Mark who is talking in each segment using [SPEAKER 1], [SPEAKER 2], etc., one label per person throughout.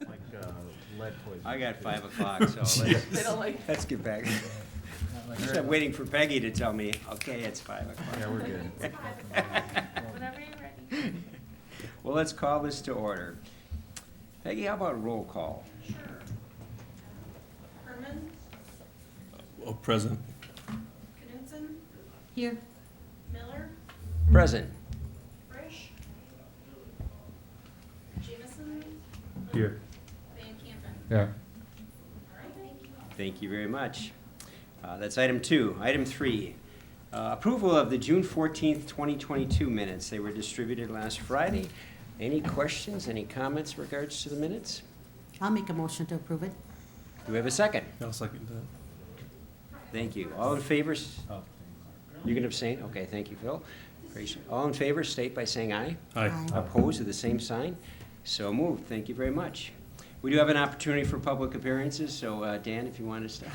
[SPEAKER 1] Like lead poisoning.
[SPEAKER 2] I got 5 o'clock, so let's get back. I'm waiting for Peggy to tell me, okay, it's 5 o'clock.
[SPEAKER 1] Yeah, we're good.
[SPEAKER 3] Whenever you're ready.
[SPEAKER 2] Well, let's call this to order. Peggy, how about a roll call?
[SPEAKER 3] Sure. Herman,
[SPEAKER 4] Oh, present.
[SPEAKER 3] Knutson,
[SPEAKER 5] Here.
[SPEAKER 3] Miller,
[SPEAKER 2] Present.
[SPEAKER 3] Frisch, Jamison,
[SPEAKER 1] Here.
[SPEAKER 3] Van Campen.
[SPEAKER 1] Yeah.
[SPEAKER 3] All right, thank you.
[SPEAKER 2] Thank you very much. That's item 2. Item 3, approval of the June 14th, 2022 minutes. They were distributed last Friday. Any questions, any comments in regards to the minutes?
[SPEAKER 5] I'll make a motion to approve it.
[SPEAKER 2] Do we have a second?
[SPEAKER 4] I'll second that.
[SPEAKER 2] Thank you. All in favor? You can abstain? Okay, thank you, Phil. Gracious. All in favor, state by saying aye.
[SPEAKER 4] Aye.
[SPEAKER 5] Aye.
[SPEAKER 2] Opposed with the same sign? So moved. Thank you very much. We do have an opportunity for public appearances, so Dan, if you want to start.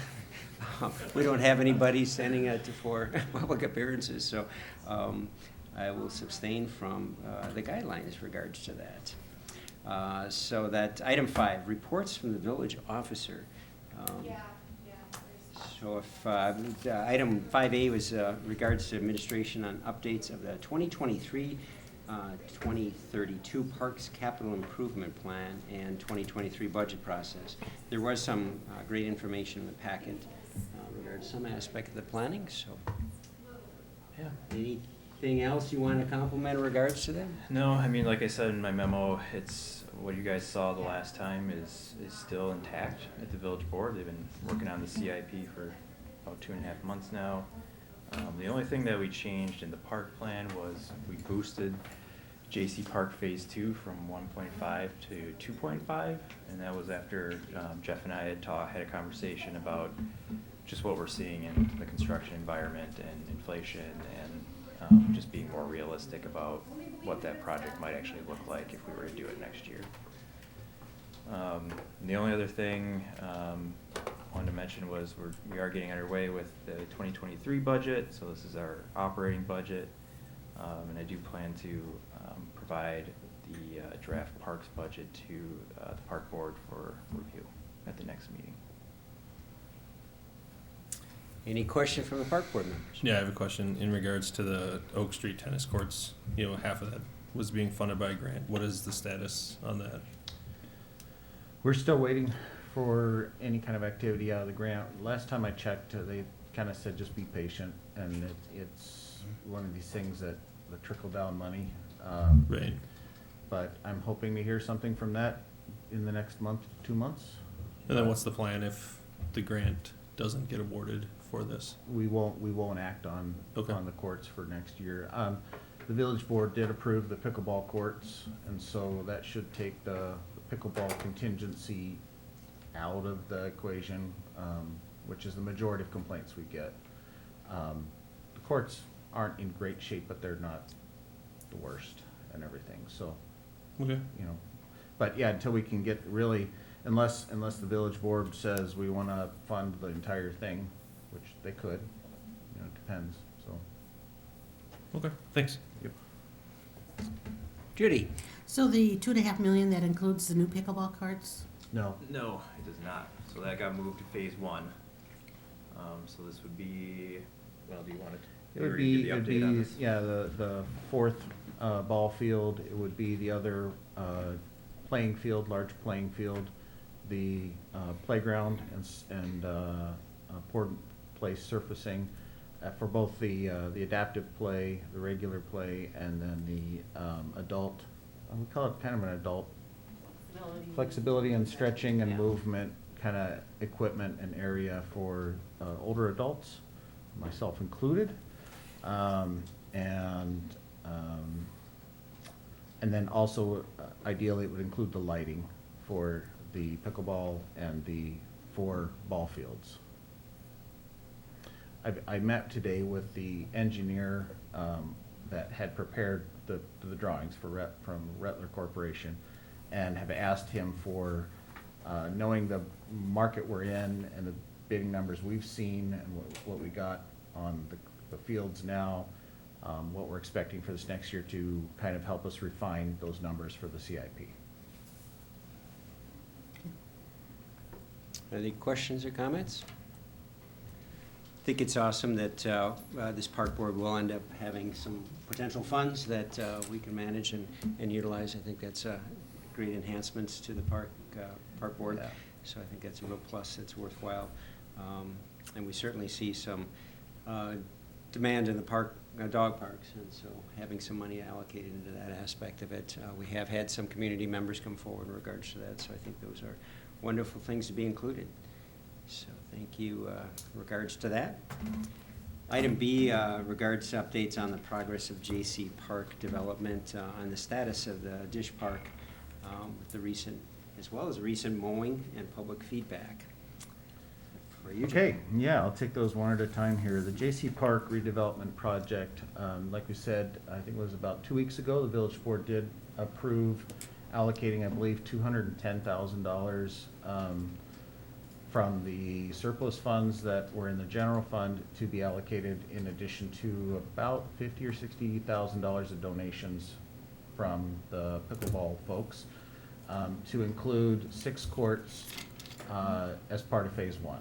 [SPEAKER 2] We don't have anybody standing for public appearances, so I will abstain from the guidelines regards to that. So that item 5, reports from the village officer. So if item 5A was regards to administration on updates of the 2023 2032 Parks Capital Improvement Plan and 2023 budget process. There was some great information in the packet regarding some aspect of the planning, so. Yeah. Anything else you want to compliment in regards to them?
[SPEAKER 6] No, I mean, like I said in my memo, it's what you guys saw the last time is still intact at the village board. They've been working on the CIP for about 2.5 months now. The only thing that we changed in the park plan was we boosted JC Park Phase 2 from 1.5 to 2.5, and that was after Jeff and I had a conversation about just what we're seeing in the construction environment and inflation, and just being more realistic about what that project might actually look like if we were to do it next year. The only other thing I wanted to mention was we are getting underway with the 2023 budget, so this is our operating budget, and I do plan to provide the draft parks budget to the park board for review at the next meeting.
[SPEAKER 2] Any question from the park board members?
[SPEAKER 4] Yeah, I have a question in regards to the Oak Street tennis courts. You know, half of that was being funded by a grant. What is the status on that?
[SPEAKER 1] We're still waiting for any kind of activity out of the grant. Last time I checked, they kind of said just be patient, and it's one of these things that the trickle down money.
[SPEAKER 4] Right.
[SPEAKER 1] But I'm hoping to hear something from that in the next month, 2 months.
[SPEAKER 4] And then what's the plan if the grant doesn't get awarded for this?
[SPEAKER 1] We won't act on
[SPEAKER 4] Okay.
[SPEAKER 1] on the courts for next year. The village board did approve the pickleball courts, and so that should take the pickleball contingency out of the equation, which is the majority of complaints we get. The courts aren't in great shape, but they're not the worst and everything, so,
[SPEAKER 4] Okay.
[SPEAKER 1] you know. But yeah, until we can get really, unless the village board says we wanna fund the entire thing, which they could, you know, it depends, so.
[SPEAKER 4] Okay, thanks.
[SPEAKER 1] Yep.
[SPEAKER 2] Judy?
[SPEAKER 5] So the 2.5 million, that includes the new pickleball courts?
[SPEAKER 1] No,
[SPEAKER 6] No, it does not. So that got moved to Phase 1. So this would be, well, do you want to?
[SPEAKER 1] it would be, yeah, the fourth, ball field, it would be the other, playing field, large playing field, the, playground and port place surfacing, for both the adaptive play, the regular play, and then the, adult, we call it kind of an adult flexibility and stretching and movement kind of equipment and area for older adults, myself included. And then also ideally it would include the lighting for the pickleball and the 4 ball fields. I met today with the engineer that had prepared the drawings from Rettler Corporation, and have asked him for, knowing the market we're in and the bidding numbers we've seen and what we got on the fields now, what we're expecting for this next year, to kind of help us refine those numbers for the CIP.
[SPEAKER 2] Any questions or comments? I think it's awesome that this park board will end up having some potential funds that we can manage and utilize. I think that's great enhancements to the park board.
[SPEAKER 1] Yeah.
[SPEAKER 2] So I think that's a real plus that's worthwhile. And we certainly see some demand in the park, dog parks, and so having some money allocated into that aspect of it. We have had some community members come forward in regards to that, so I think those are wonderful things to be included. So thank you in regards to that. Item B regards to updates on the progress of J.C. Park development, on the status of the Dish Park, the recent, as well as recent mowing and public feedback. For you, Jim.
[SPEAKER 1] Okay, yeah, I'll take those one at a time here. The J.C. Park redevelopment project, like we said, I think it was about 2 weeks ago, the village board did approve allocating, I believe, $210,000 from the surplus funds that were in the general fund to be allocated in addition to about $50,000 or $60,000 of donations from the pickleball folks, to include 6 courts as part of phase 1.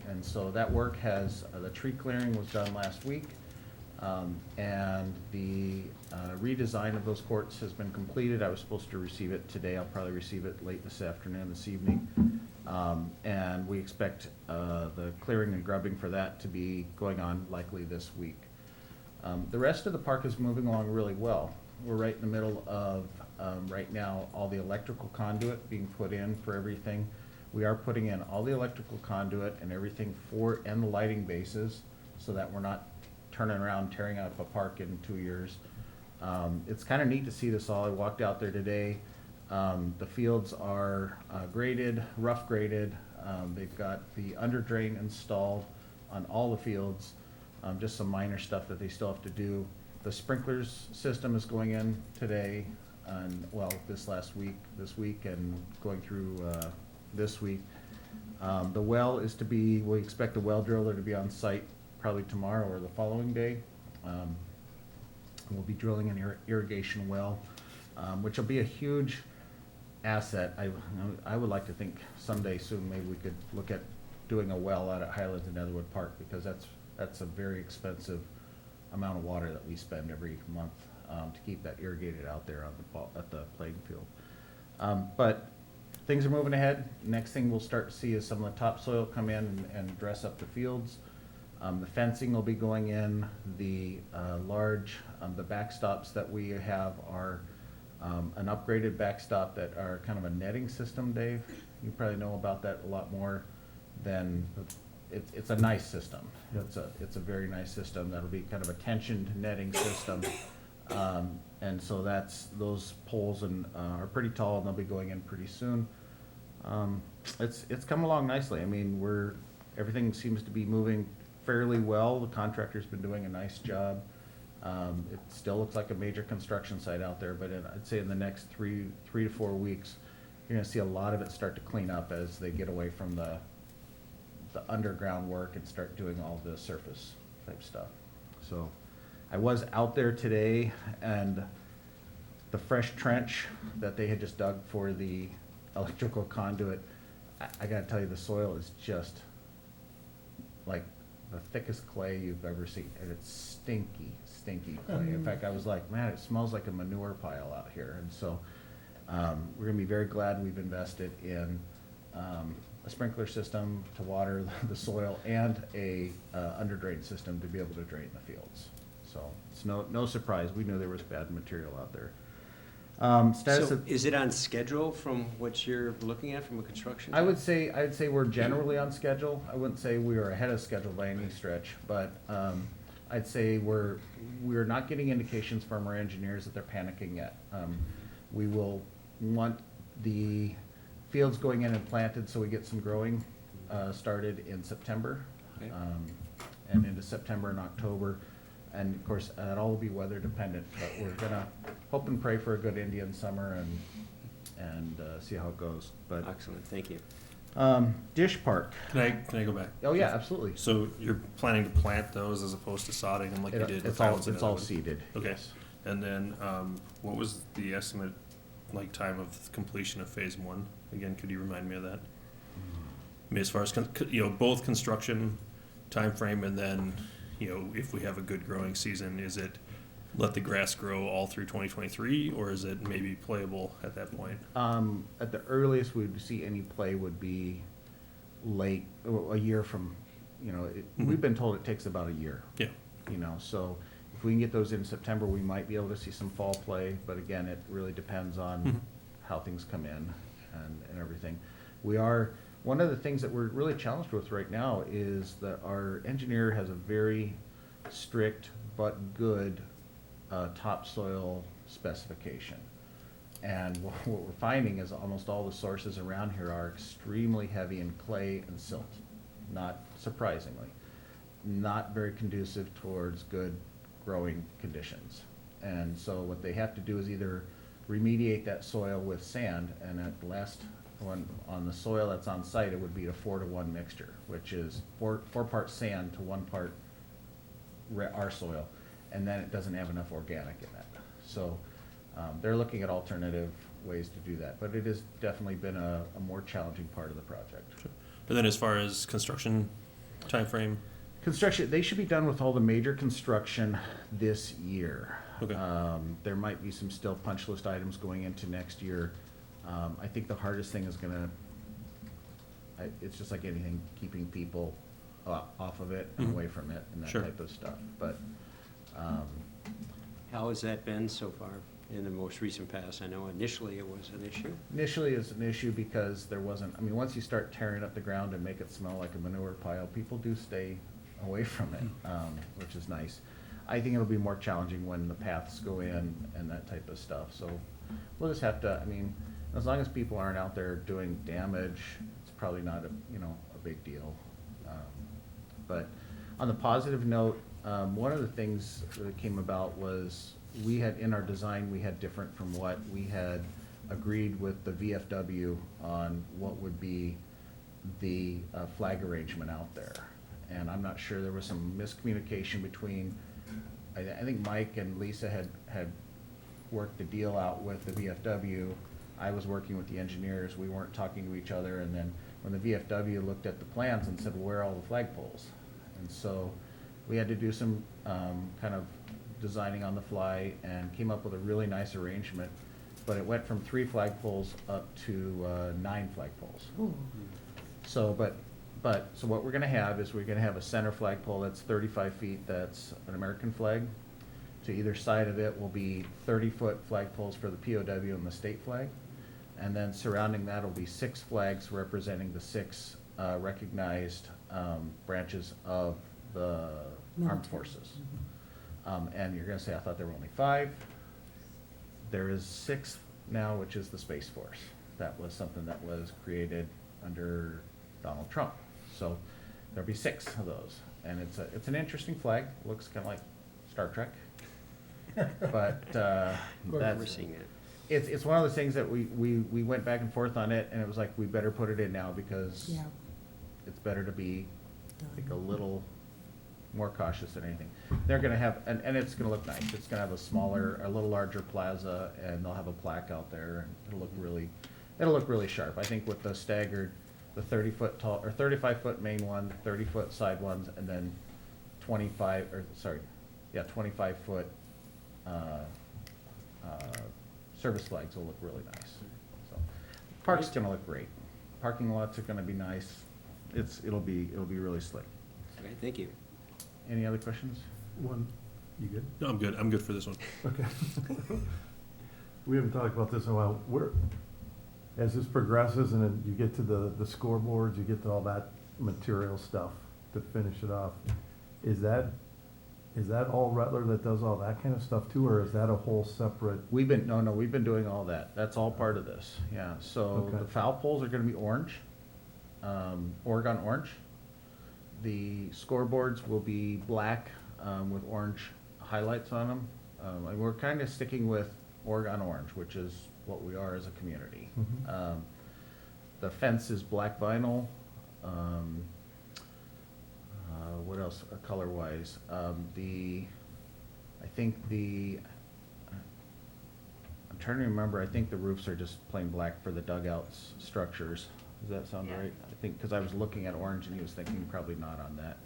[SPEAKER 1] And so that work has, the tree clearing was done last week, and the redesign of those courts has been completed. I was supposed to receive it today. I'll probably receive it late this afternoon, this evening. And we expect the clearing and grubbing for that to be going on likely this week. The rest of the park is moving along really well. We're right in the middle of, right now, all the electrical conduit being put in for everything. We are putting in all the electrical conduit and everything and the lighting bases, so that we're not turning around, tearing up a park in 2 years. It's kind of neat to see this all. I walked out there today. The fields are graded, rough graded. They've got the under drain installed on all the fields. Just some minor stuff that they still have to do. The sprinklers system is going in today, and well, this week, and going through this week. The well is to be, we expect the well driller to be on site probably tomorrow or the following day. We'll be drilling an irrigation well, which will be a huge asset. I would like to think someday soon maybe we could look at doing a well out at Highlands and Netherwood Park, because that's a very expensive amount of water that we spend every month to keep that irrigated out there on at the playing field. But things are moving ahead. Next thing we'll start to see is some of the topsoil come in and dress up the fields. The fencing will be going in. The the backstops that we have are an upgraded backstop that are kind of a netting system, Dave. You probably know about that a lot more than, it's a nice system. It's a very nice system. That'll be kind of a tensioned netting system. And so those poles are pretty tall, and they'll be going in pretty soon. It's come along nicely. I mean, everything seems to be moving fairly well. The contractor's been doing a nice job. It still looks like a major construction site out there, but I'd say in the next 3 to 4 weeks, you're gonna see a lot of it start to clean up as they get away from the underground work and start doing all the surface type stuff. So I was out there today, and the fresh trench that they had just dug for the electrical conduit, I gotta tell you, the soil is just like the thickest clay you've ever seen, and it's stinky clay. In fact, I was like, man, it smells like a manure pile out here. And so we're gonna be very glad we've invested in a sprinkler system to water the soil and a under drain system to be able to drain the fields. So it's no surprise, we knew there was bad material out there.
[SPEAKER 2] So is it on schedule from what you're looking at from a construction?
[SPEAKER 1] I'd say we're generally on schedule. I wouldn't say we are ahead of schedule by any stretch, but I'd say we're not getting indications from our engineers that they're panicking yet. We will want the fields going in and planted so we get some growing started in September,
[SPEAKER 2] Okay.
[SPEAKER 1] And into September and October. And of course, that all will be weather dependent, but we're gonna hope and pray for a good Indian summer and see how it goes. But
[SPEAKER 2] Excellent, thank you.
[SPEAKER 1] Dish Park.
[SPEAKER 4] Can I go back?
[SPEAKER 1] Oh yeah, absolutely.
[SPEAKER 4] So you're planning to plant those as opposed to sodding them like you did with
[SPEAKER 1] It's
[SPEAKER 4] Highlands and
[SPEAKER 1] all
[SPEAKER 4] Netherwood?
[SPEAKER 1] seeded.
[SPEAKER 4] Okay.
[SPEAKER 1] Yes.
[SPEAKER 4] And then, what was the estimate, like, time of completion of phase 1? Again, could you remind me of that? I mean, as far as, both construction timeframe and then, if we have a good growing season, is it let the grass grow all through 2023, or is it maybe playable at that point?
[SPEAKER 1] At the earliest we'd see any play would be late, a year from, we've been told it takes about a year.
[SPEAKER 4] Yeah.
[SPEAKER 1] So if we can get those in September, we might be able to see some fall play, but again, it really depends on how things come in and everything. One of the things that we're really challenged with right now is that our engineer has a very strict but good topsoil specification. And what we're finding is almost all the sources around here are extremely heavy in clay and silt, not surprisingly. Not very conducive towards good growing conditions. And so what they have to do is either remediate that soil with sand, and at the last one, on the soil that's on site, it would be a 4-to-1 mixture, which is four parts sand to 1 part our soil, and then it doesn't have enough organic in it. So they're looking at alternative ways to do that, but it has definitely been a more challenging part of the project.
[SPEAKER 4] Sure. And then as far as construction timeframe?
[SPEAKER 1] Construction, they should be done with all the major construction this year.
[SPEAKER 4] Okay.
[SPEAKER 1] There might be some still punch list items going into next year. I think the hardest thing is it's just like anything, keeping people off of it and away from it and that
[SPEAKER 4] Sure.
[SPEAKER 1] type of stuff. But
[SPEAKER 2] How has that been so far in the most recent past? I know initially it was an issue.
[SPEAKER 1] initially it's an issue because there wasn't, once you start tearing up the ground and make it smell like a manure pile, people do stay away from it, which is nice. I think it'll be more challenging when the paths go in and that type of stuff. So we'll just have to, as long as people aren't out there doing damage, it's probably not a big deal. But on the positive note, one of the things that came about was we had, in our design, we had different from what we had agreed with the VFW on what would be the flag arrangement out there. And I'm not sure, there was some miscommunication between, I think Mike and Lisa had worked the deal out with the VFW. I was working with the engineers, we weren't talking to each other, and then when the VFW looked at the plans and said, well, where are all the flagpoles? And so we had to do some kind of designing on the fly and came up with a really nice arrangement, but it went from 3 flagpoles up to 9 flagpoles.
[SPEAKER 5] Ooh.
[SPEAKER 1] So, so what we're gonna have is we're gonna have a center flagpole that's 35 feet, that's an American flag. To either side of it will be 30-foot flagpoles for the POW and the state flag. And then surrounding that will be 6 flags representing the 6 recognized branches of the armed
[SPEAKER 5] Military.
[SPEAKER 1] forces. And you're gonna say, I thought there were only 5. There is 6 now, which is the Space Force. That was something that was created under Donald Trump. So there'll be 6 of those. And it's an interesting flag, looks kind of like Star Trek. But
[SPEAKER 2] We're
[SPEAKER 1] that's,
[SPEAKER 2] seeing it.
[SPEAKER 1] it's one of those things that we went back and forth on it, and it was like, we better put it in now because
[SPEAKER 5] Yeah.
[SPEAKER 1] it's better to be, I think, a
[SPEAKER 5] Done.
[SPEAKER 1] little more cautious than anything. They're gonna have, and it's gonna look nice. It's gonna have a little larger plaza, and they'll have a plaque out there, and it'll look really sharp. I think with the staggered, the 30-foot tall, or 35-foot main one, 30-foot side ones, and then 25-foot service flags will look really nice. So, park's gonna look great. Parking lots are gonna be nice. It'll be really slick.
[SPEAKER 2] Okay, thank you.
[SPEAKER 1] Any other questions?
[SPEAKER 7] One, you good?
[SPEAKER 4] No, I'm good. I'm good for this one.
[SPEAKER 7] Okay. We haven't talked about this in a while. As this progresses and then you get to the scoreboards, you get to all that material stuff to finish it off, is that all Rattler that does all that kind of stuff too, or is that a whole separate?
[SPEAKER 1] We've been doing all that. That's all part of this, yeah. So
[SPEAKER 7] Okay.
[SPEAKER 1] the foul poles are gonna be orange, Oregon orange. The scoreboards will be black, with orange highlights on them. And we're kinda sticking with Oregon orange, which is what we are as a community.
[SPEAKER 7] Mhm.
[SPEAKER 1] The fence is black vinyl. What else, color-wise? I'm trying to remember, I think the roofs are just plain black for the dugouts structures. Does that sound
[SPEAKER 3] Yeah.
[SPEAKER 1] right? I think, because I was looking at orange and he was thinking probably not on that.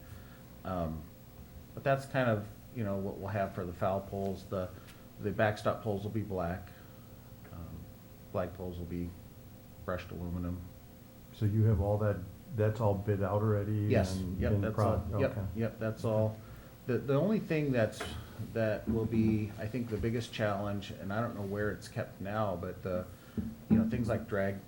[SPEAKER 1] But that's kind of, you know, what we'll have for the foul poles. The backstop poles will be black. Flag poles will be brushed aluminum.
[SPEAKER 7] So you have all that, that's all bid out already?
[SPEAKER 1] Yes,
[SPEAKER 7] and
[SPEAKER 1] yep,
[SPEAKER 7] been
[SPEAKER 1] that's all, yep,
[SPEAKER 7] okay.
[SPEAKER 1] yep, that's all. The only thing that will be, I think, the biggest challenge, and I don't know where it's kept now, but you know, things like drag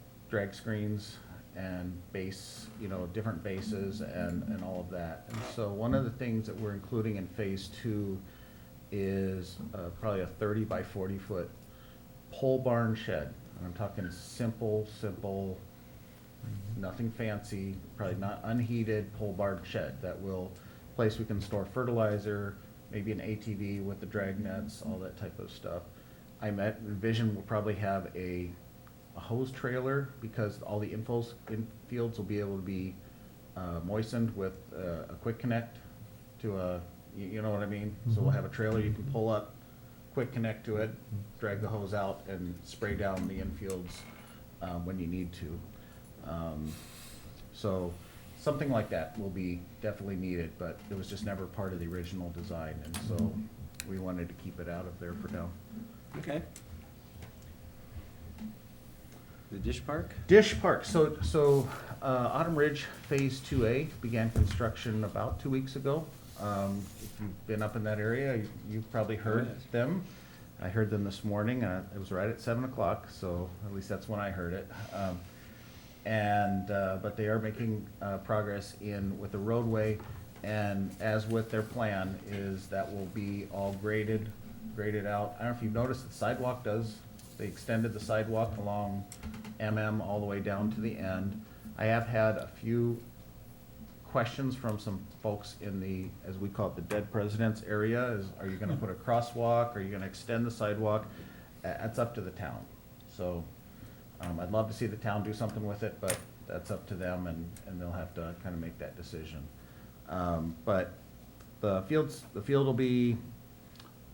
[SPEAKER 1] screens and base, you know, different bases and all of that. And so one of the things that we're including in phase 2 is probably a 30 by 40 foot pole barn shed. And I'm talking simple, nothing fancy, probably not unheated pole barn shed that will, place we can store fertilizer, maybe an ATV with the drag nets, all that type of stuff. I envision we'll probably have a hose trailer because all the infields will be able to be moistened with a quick connect to a, you know what I mean? So we'll have a trailer you can pull up, quick connect to it, drag the hose out and spray down the infields when you need to. So something like that will be definitely needed, but it was just never part of the original design, and so we wanted to keep it out of there for now.
[SPEAKER 2] Okay. The dish park?
[SPEAKER 1] Dish Park, so Autumn Ridge Phase 2A began construction about 2 weeks ago. If you've been up in that area, you've probably heard
[SPEAKER 2] yes.
[SPEAKER 1] them. I heard them this morning, it was right at 7 o'clock, so at least that's when I heard it. But they are making progress with the roadway, and as with their plan, is that will be all graded out. I don't know if you've noticed, the sidewalk they extended the sidewalk along all the way down to the end. I have had a few questions from some folks in the, as we call it, the dead presidents area, are you gonna put a crosswalk, are you gonna extend the sidewalk? That's up to the town. So, I'd love to see the town do something with it, but that's up to them, and they'll have to kind of make that decision. But the field will be,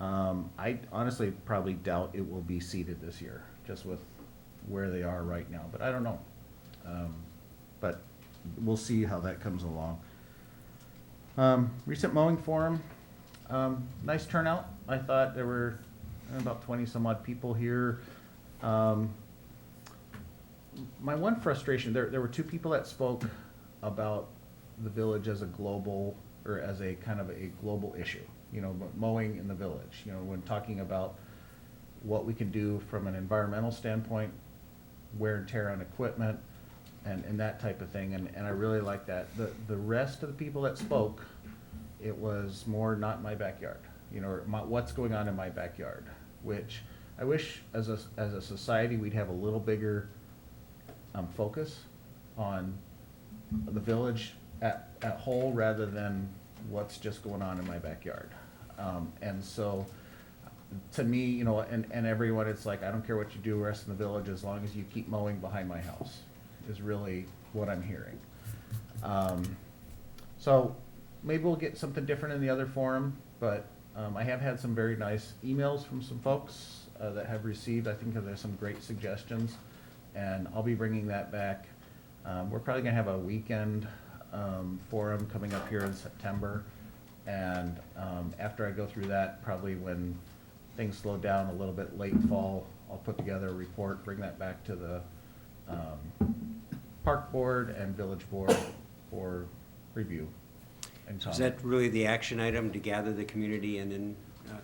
[SPEAKER 1] I honestly probably doubt it will be seeded this year, just with where they are right now, but I don't know. But we'll see how that comes along. Recent mowing forum, nice turnout. I thought there were about 20 some odd people here. My one frustration, there were 2 people that spoke about the village as a global, or as a kind of a global issue, you know, mowing in the village, you know, when talking about what we can do from an environmental standpoint, wear and tear on equipment, and that type of thing, and I really like that. The rest of the people that spoke, it was more not my backyard, you know, or what's going on in my backyard, which I wish as a society we'd have a little bigger focus on the village at whole rather than what's just going on in my backyard. And so, to me, you know, and everyone, it's like, I don't care what you do rest in the village as long as you keep mowing behind my house, is really what I'm hearing. So maybe we'll get something different in the other forum, but I have had some very nice emails from some folks that have received. I think there's some great suggestions, and I'll be bringing that back. We're probably gonna have a weekend forum coming up here in September, and after I go through that, probably when things slow down a little bit late fall, I'll put together a report, bring that back to the park board and village board for review and
[SPEAKER 2] Is
[SPEAKER 1] comment.
[SPEAKER 2] that really the action item, to gather the community and then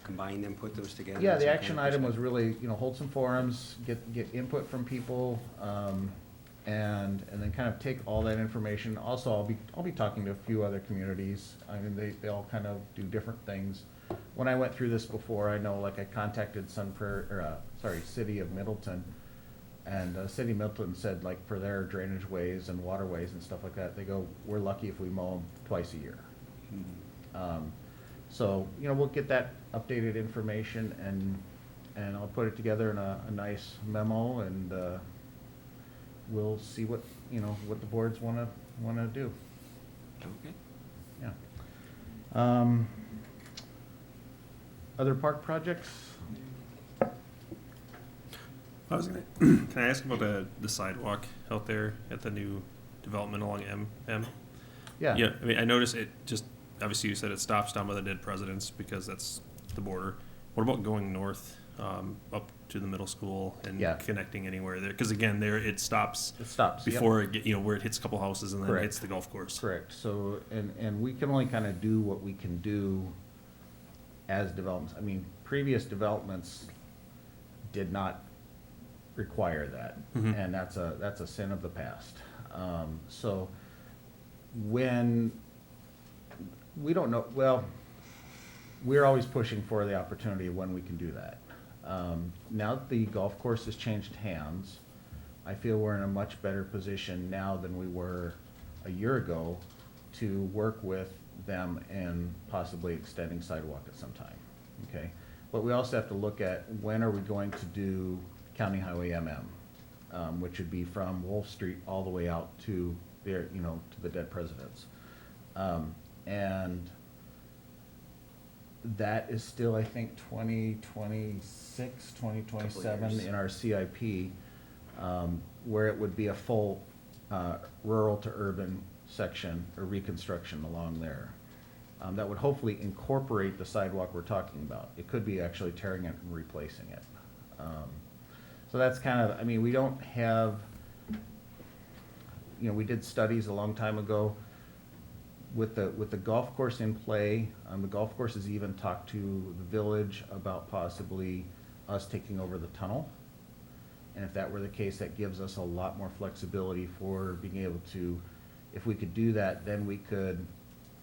[SPEAKER 2] combine them, put those together?
[SPEAKER 1] Yeah,
[SPEAKER 2] That's
[SPEAKER 1] the
[SPEAKER 2] some
[SPEAKER 1] action
[SPEAKER 2] kind of
[SPEAKER 1] item was
[SPEAKER 2] perspective.
[SPEAKER 1] really, you know, hold some forums, get input from people, and then kind of take all that information. Also, I'll be talking to a few other communities. I mean, they all kind of do different things. When I went through this before, I know, like, I contacted City of Middleton, and City of Middleton said, like, for their drainage ways and waterways and stuff like that, they go, we're lucky if we mow them twice a year. So, you know, we'll get that updated information, and I'll put it together in a nice memo, and we'll see what, you know, what the boards wanna do,
[SPEAKER 2] Okay.
[SPEAKER 1] yeah. Other park projects?
[SPEAKER 4] I was gonna, can I ask about the sidewalk out there at the new development along M?
[SPEAKER 1] Yeah.
[SPEAKER 4] Yeah, I mean, I noticed it just, obviously you said it stops down by the dead presidents because that's the border. What about going north, up to the middle school and
[SPEAKER 1] Yeah.
[SPEAKER 4] connecting anywhere there? Because again, there it stops
[SPEAKER 1] It stops. Yep.
[SPEAKER 4] before it where it hits a couple houses and then
[SPEAKER 1] Correct.
[SPEAKER 4] it hits the golf course.
[SPEAKER 1] Correct. So, and we can only kind of do what we can do as developments. I mean, previous developments did not require that.
[SPEAKER 4] Mhm.
[SPEAKER 1] And that's a sin of the past. So when, we don't know, well, we're always pushing for the opportunity when we can do that. Now that the golf course has changed hands, I feel we're in a much better position now than we were a year ago to work with them and possibly extending sidewalk at some time, okay? But we also have to look at when are we going to do County Highway MM, which would be from Wolf Street all the way out to there, to the dead presidents. And that is still, I think, 2026, 2027 in our CIP, where it would be a full rural to urban section or reconstruction along there. That would hopefully incorporate the sidewalk we're talking about. It could be actually tearing it and replacing it. So that's kind of, I mean, we don't have, we did studies a long time ago. With the golf course in play, the golf course has even talked to the village about possibly us taking over the tunnel. And if that were the case, that gives us a lot more flexibility for being able to, if we could do that, then we could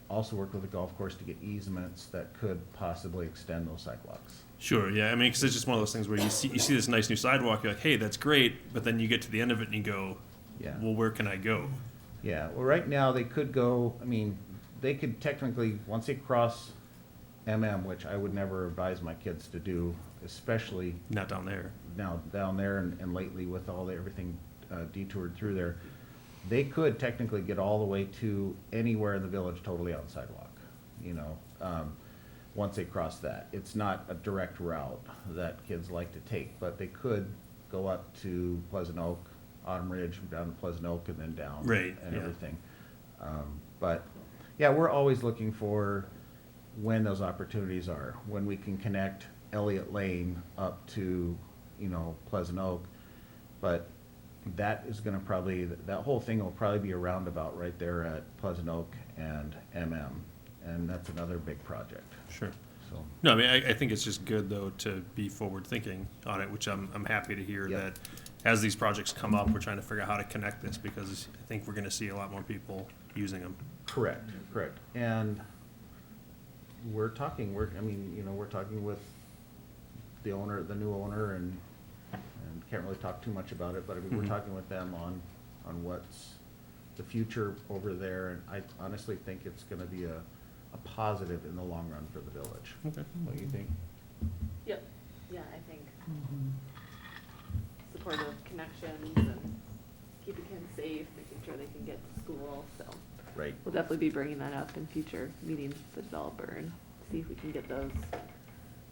[SPEAKER 1] also work with the golf course to get easements that could possibly extend those sidewalks.
[SPEAKER 4] Sure, yeah, I mean, because it's just one of those things where you see this nice new sidewalk, you're like, hey, that's great, but then you get to the end of it and you go,
[SPEAKER 1] Yeah.
[SPEAKER 4] well, where can I go?
[SPEAKER 1] Yeah, well, right now, they could go, I mean, they could technically, once they cross MM, which I would never advise my kids to do, especially
[SPEAKER 4] Not down there.
[SPEAKER 1] now down there and lately with everything detoured through there, they could technically get all the way to anywhere in the village totally on sidewalk, once they cross that. It's not a direct route that kids like to take, but they could go up to Pleasant Oak, Autumn Ridge, down to Pleasant Oak, and then down.
[SPEAKER 4] Right,
[SPEAKER 1] And
[SPEAKER 4] yeah.
[SPEAKER 1] everything. But, yeah, we're always looking for when those opportunities are, when we can connect Elliott Lane up to, Pleasant Oak. But that is gonna probably, that whole thing will probably be a roundabout right there at Pleasant Oak and MM. And that's another big project,
[SPEAKER 4] Sure.
[SPEAKER 1] so.
[SPEAKER 4] No, I mean, I think it's just good, though, to be forward-thinking on it, which I'm happy to hear
[SPEAKER 1] Yep.
[SPEAKER 4] that as these projects come up, we're trying to figure out how to connect this, because I think we're gonna see a lot more people using them.
[SPEAKER 1] Correct, correct. And we're talking with the owner, the new owner, and can't really talk too much about it, but I mean, we're
[SPEAKER 4] Mhm.
[SPEAKER 1] talking with them on what's the future over there, and I honestly think it's gonna be a positive in the long run for the village.
[SPEAKER 4] Okay.
[SPEAKER 1] What do you think?
[SPEAKER 8] Yep, yeah, I think supportive connections and keeping kids safe, making sure they can get to school, so.
[SPEAKER 1] Right.
[SPEAKER 8] We'll definitely be bringing that up in future meetings with the developer and see if we can get those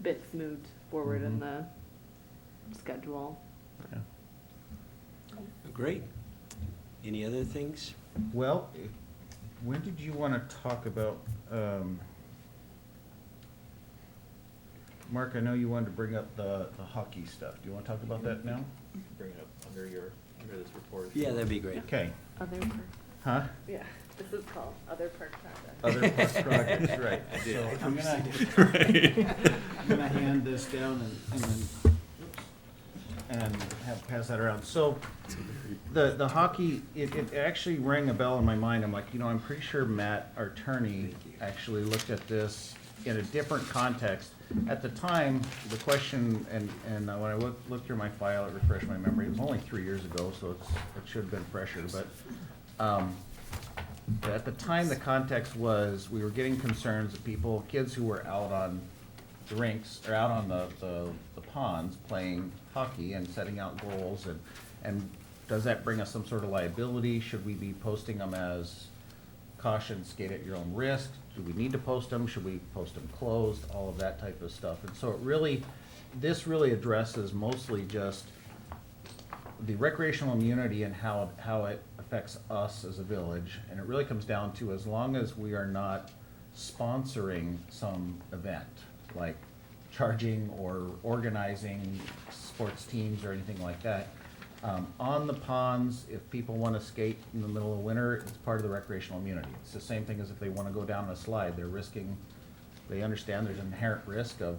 [SPEAKER 8] bits moved forward in
[SPEAKER 1] Mhm.
[SPEAKER 8] the schedule.
[SPEAKER 1] Yeah.
[SPEAKER 2] Great. Any other things?
[SPEAKER 1] Well, when did you wanna talk about, Mark, I know you wanted to bring up the hockey stuff. Do you wanna talk about that now?
[SPEAKER 6] Bring it up under this report.
[SPEAKER 2] Yeah, that'd be great.
[SPEAKER 1] Okay,
[SPEAKER 8] Other perk,
[SPEAKER 1] huh?
[SPEAKER 8] yeah, this is called other perk projects.
[SPEAKER 1] Other park projects, right. So I'm gonna hand this down and pass that around. So the hockey, it actually rang a bell in my mind. I'm like, I'm pretty sure Matt, our attorney, actually looked at this in a different context. At the time, the question, and when I looked through my file, it refreshed my memory. It was only 3 years ago, so it should have been fresher, but, at the time, the context was, we were getting concerns of kids who were out on the rinks, or out on the ponds playing hockey and setting out goals, and does that bring us some sort of liability? Should we be posting them as caution, skate at your own risk? Do we need to post them? Should we post them closed? All of that type of stuff. And so this really addresses mostly just the recreational immunity and how it affects us as a village, and it really comes down to, as long as we are not sponsoring some event, like charging or organizing sports teams or anything like that, on the ponds, if people wanna skate in the middle of winter, it's part of the recreational immunity. It's the same thing as if they wanna go down a slide, they understand there's an inherent risk of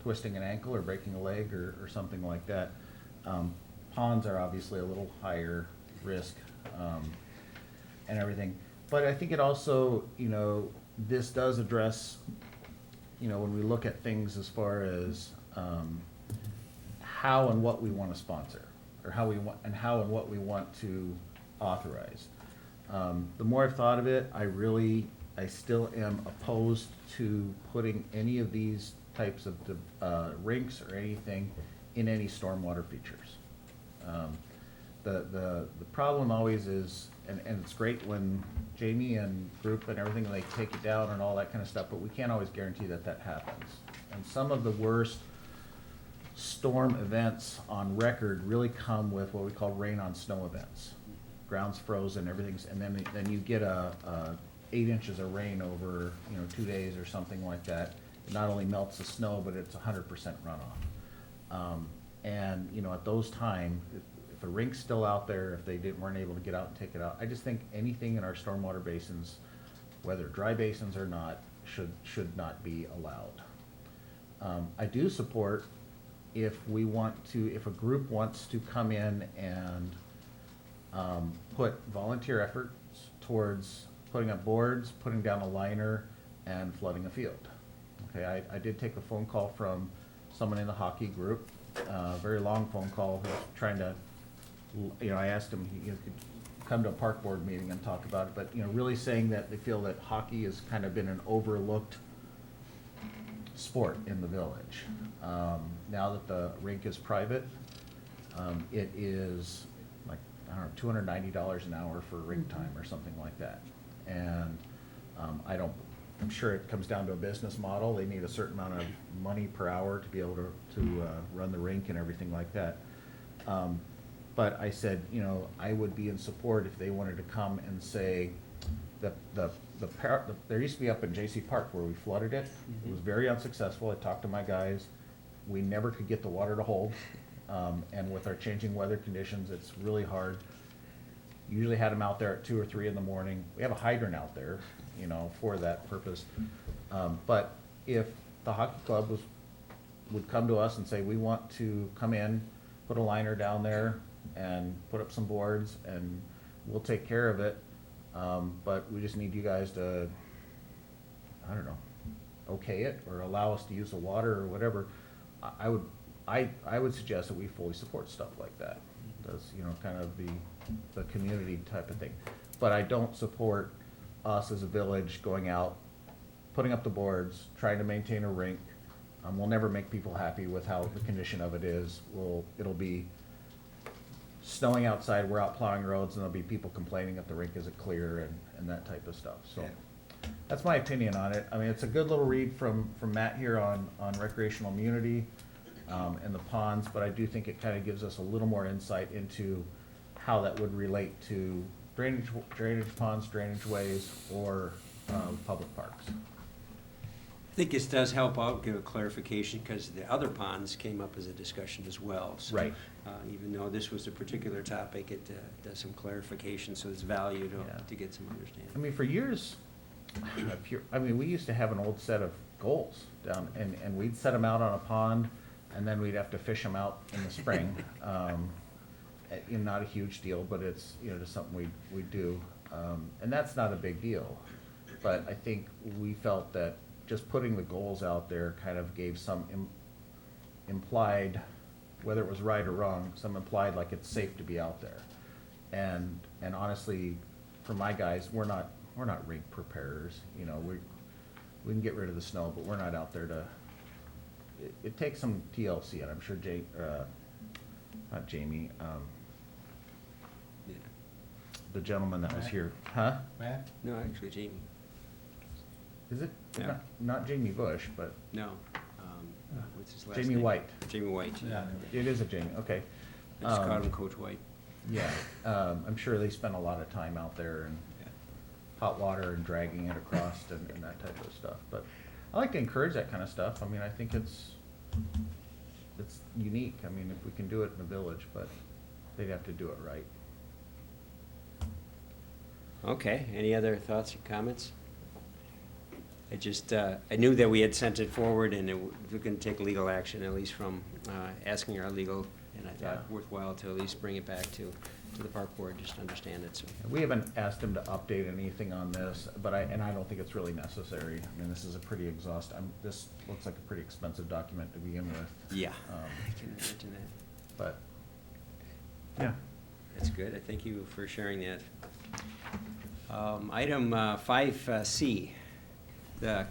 [SPEAKER 1] twisting an ankle or breaking a leg or something like that. Ponds are obviously a little higher risk, and everything. But I think it also, this does address, when we look at things as far as, how and what we wanna sponsor, or how and what we want to authorize. The more I've thought of it, I still am opposed to putting any of these types of rinks or anything in any stormwater features. The problem always is, and it's great when Jamie and group and everything, they take it down and all that kind of stuff, but we can't always guarantee that happens. And some of the worst storm events on record really come with what we call rain on snow events. Ground's frozen, everything's, and then you get a 8 inches of rain over, 2 days or something like that. It not only melts the snow, but it's 100% runoff. And, at those times, if a rink's still out there, if they weren't able to get out and take it out, I just think anything in our stormwater basins, whether dry basins or not, should not be allowed. I do support if a group wants to come in and put volunteer efforts towards putting up boards, putting down a liner, and flooding a field. Okay, I did take a phone call from someone in the hockey group, a very long phone call, who was trying to, I asked him, could come to a park board meeting and talk about it, but, really saying that they feel that hockey has kind of been an overlooked sport in the village. Now that the rink is private, it is like, I don't know, $290 an hour for rink time or something like that. And I'm sure it comes down to a business model. They need a certain amount of money per hour to be able to run the rink and everything like that. But I said, I would be in support if they wanted to come and say that there used to be up in J.C. Park where we flooded it. It was very unsuccessful. I talked to my guys. We never could get the water to hold. And with our changing weather conditions, it's really hard. Usually had them out there at 2 or 3 in the morning. We have a hydrant out there, for that purpose. But if the hockey club would come to us and say, we want to come in, put a liner down there and put up some boards and we'll take care of it. But we just need you guys to, I don't know, okay it or allow us to use the water or whatever. I would suggest that we fully support stuff like that. That's, kind of the community type of thing. But I don't support us as a village going out, putting up the boards, trying to maintain a rink. We'll never make people happy with how the condition of it is. It'll be snowing outside, we're out plowing roads, and there'll be people complaining if the rink isn't clear and that type of stuff. So that's my opinion on it. I mean, it's a good little read from Matt here on recreational immunity and the ponds, but I do think it kind of gives us a little more insight into how that would relate to drainage ponds, drainage ways, or public parks.
[SPEAKER 2] I think this does help out, give a clarification, because the other ponds came up as a discussion as well. So,
[SPEAKER 1] Right.
[SPEAKER 2] Even though this was a particular topic, it does some clarification, so it's value to get some understanding.
[SPEAKER 1] I mean, for years, we used to have an old set of goals down, and we'd set them out on a pond, and then we'd have to fish them out in the spring. Not a huge deal, but it's, just something we do. And that's not a big deal. But I think we felt that just putting the goals out there kind of gave some implied, whether it was right or wrong, some implied like it's safe to be out there. And honestly, for my guys, we're not rink preparers. We can get rid of the snow, but we're not out there to. It takes some TLC, and I'm sure not Jamie, the gentleman that was here, huh?
[SPEAKER 9] Matt?
[SPEAKER 2] No, actually, Jamie.
[SPEAKER 1] Is it?
[SPEAKER 2] Yeah.
[SPEAKER 1] Not Jamie Bush, but
[SPEAKER 2] No. What's his last
[SPEAKER 1] Jamie
[SPEAKER 2] name?
[SPEAKER 1] White.
[SPEAKER 2] Jamie White.
[SPEAKER 9] Yeah.
[SPEAKER 1] It is a Jamie, okay.
[SPEAKER 2] I just called
[SPEAKER 1] Um,
[SPEAKER 2] him Coach White.
[SPEAKER 1] Yeah, I'm sure they spend a lot of time out there and hot water and dragging it across and that type of stuff. But I like to encourage that kind of stuff. I mean, I think it's unique. I mean, if we can do it in the village, but they'd have to do it right.
[SPEAKER 2] Okay, any other thoughts or comments? I just, I knew that we had sent it forward and we're gonna take legal action, at least from, asking our legal, and I thought
[SPEAKER 1] Yeah.
[SPEAKER 2] worthwhile to at least bring it back to the park board, just to understand it, so.
[SPEAKER 1] We haven't asked them to update anything on this, but I don't think it's really necessary. I mean, this is a pretty this looks like a pretty expensive document to begin with.
[SPEAKER 2] Yeah,
[SPEAKER 1] Um,
[SPEAKER 2] I can imagine that.
[SPEAKER 1] But, yeah.
[SPEAKER 2] That's good, I thank you for sharing that. Item 5C, the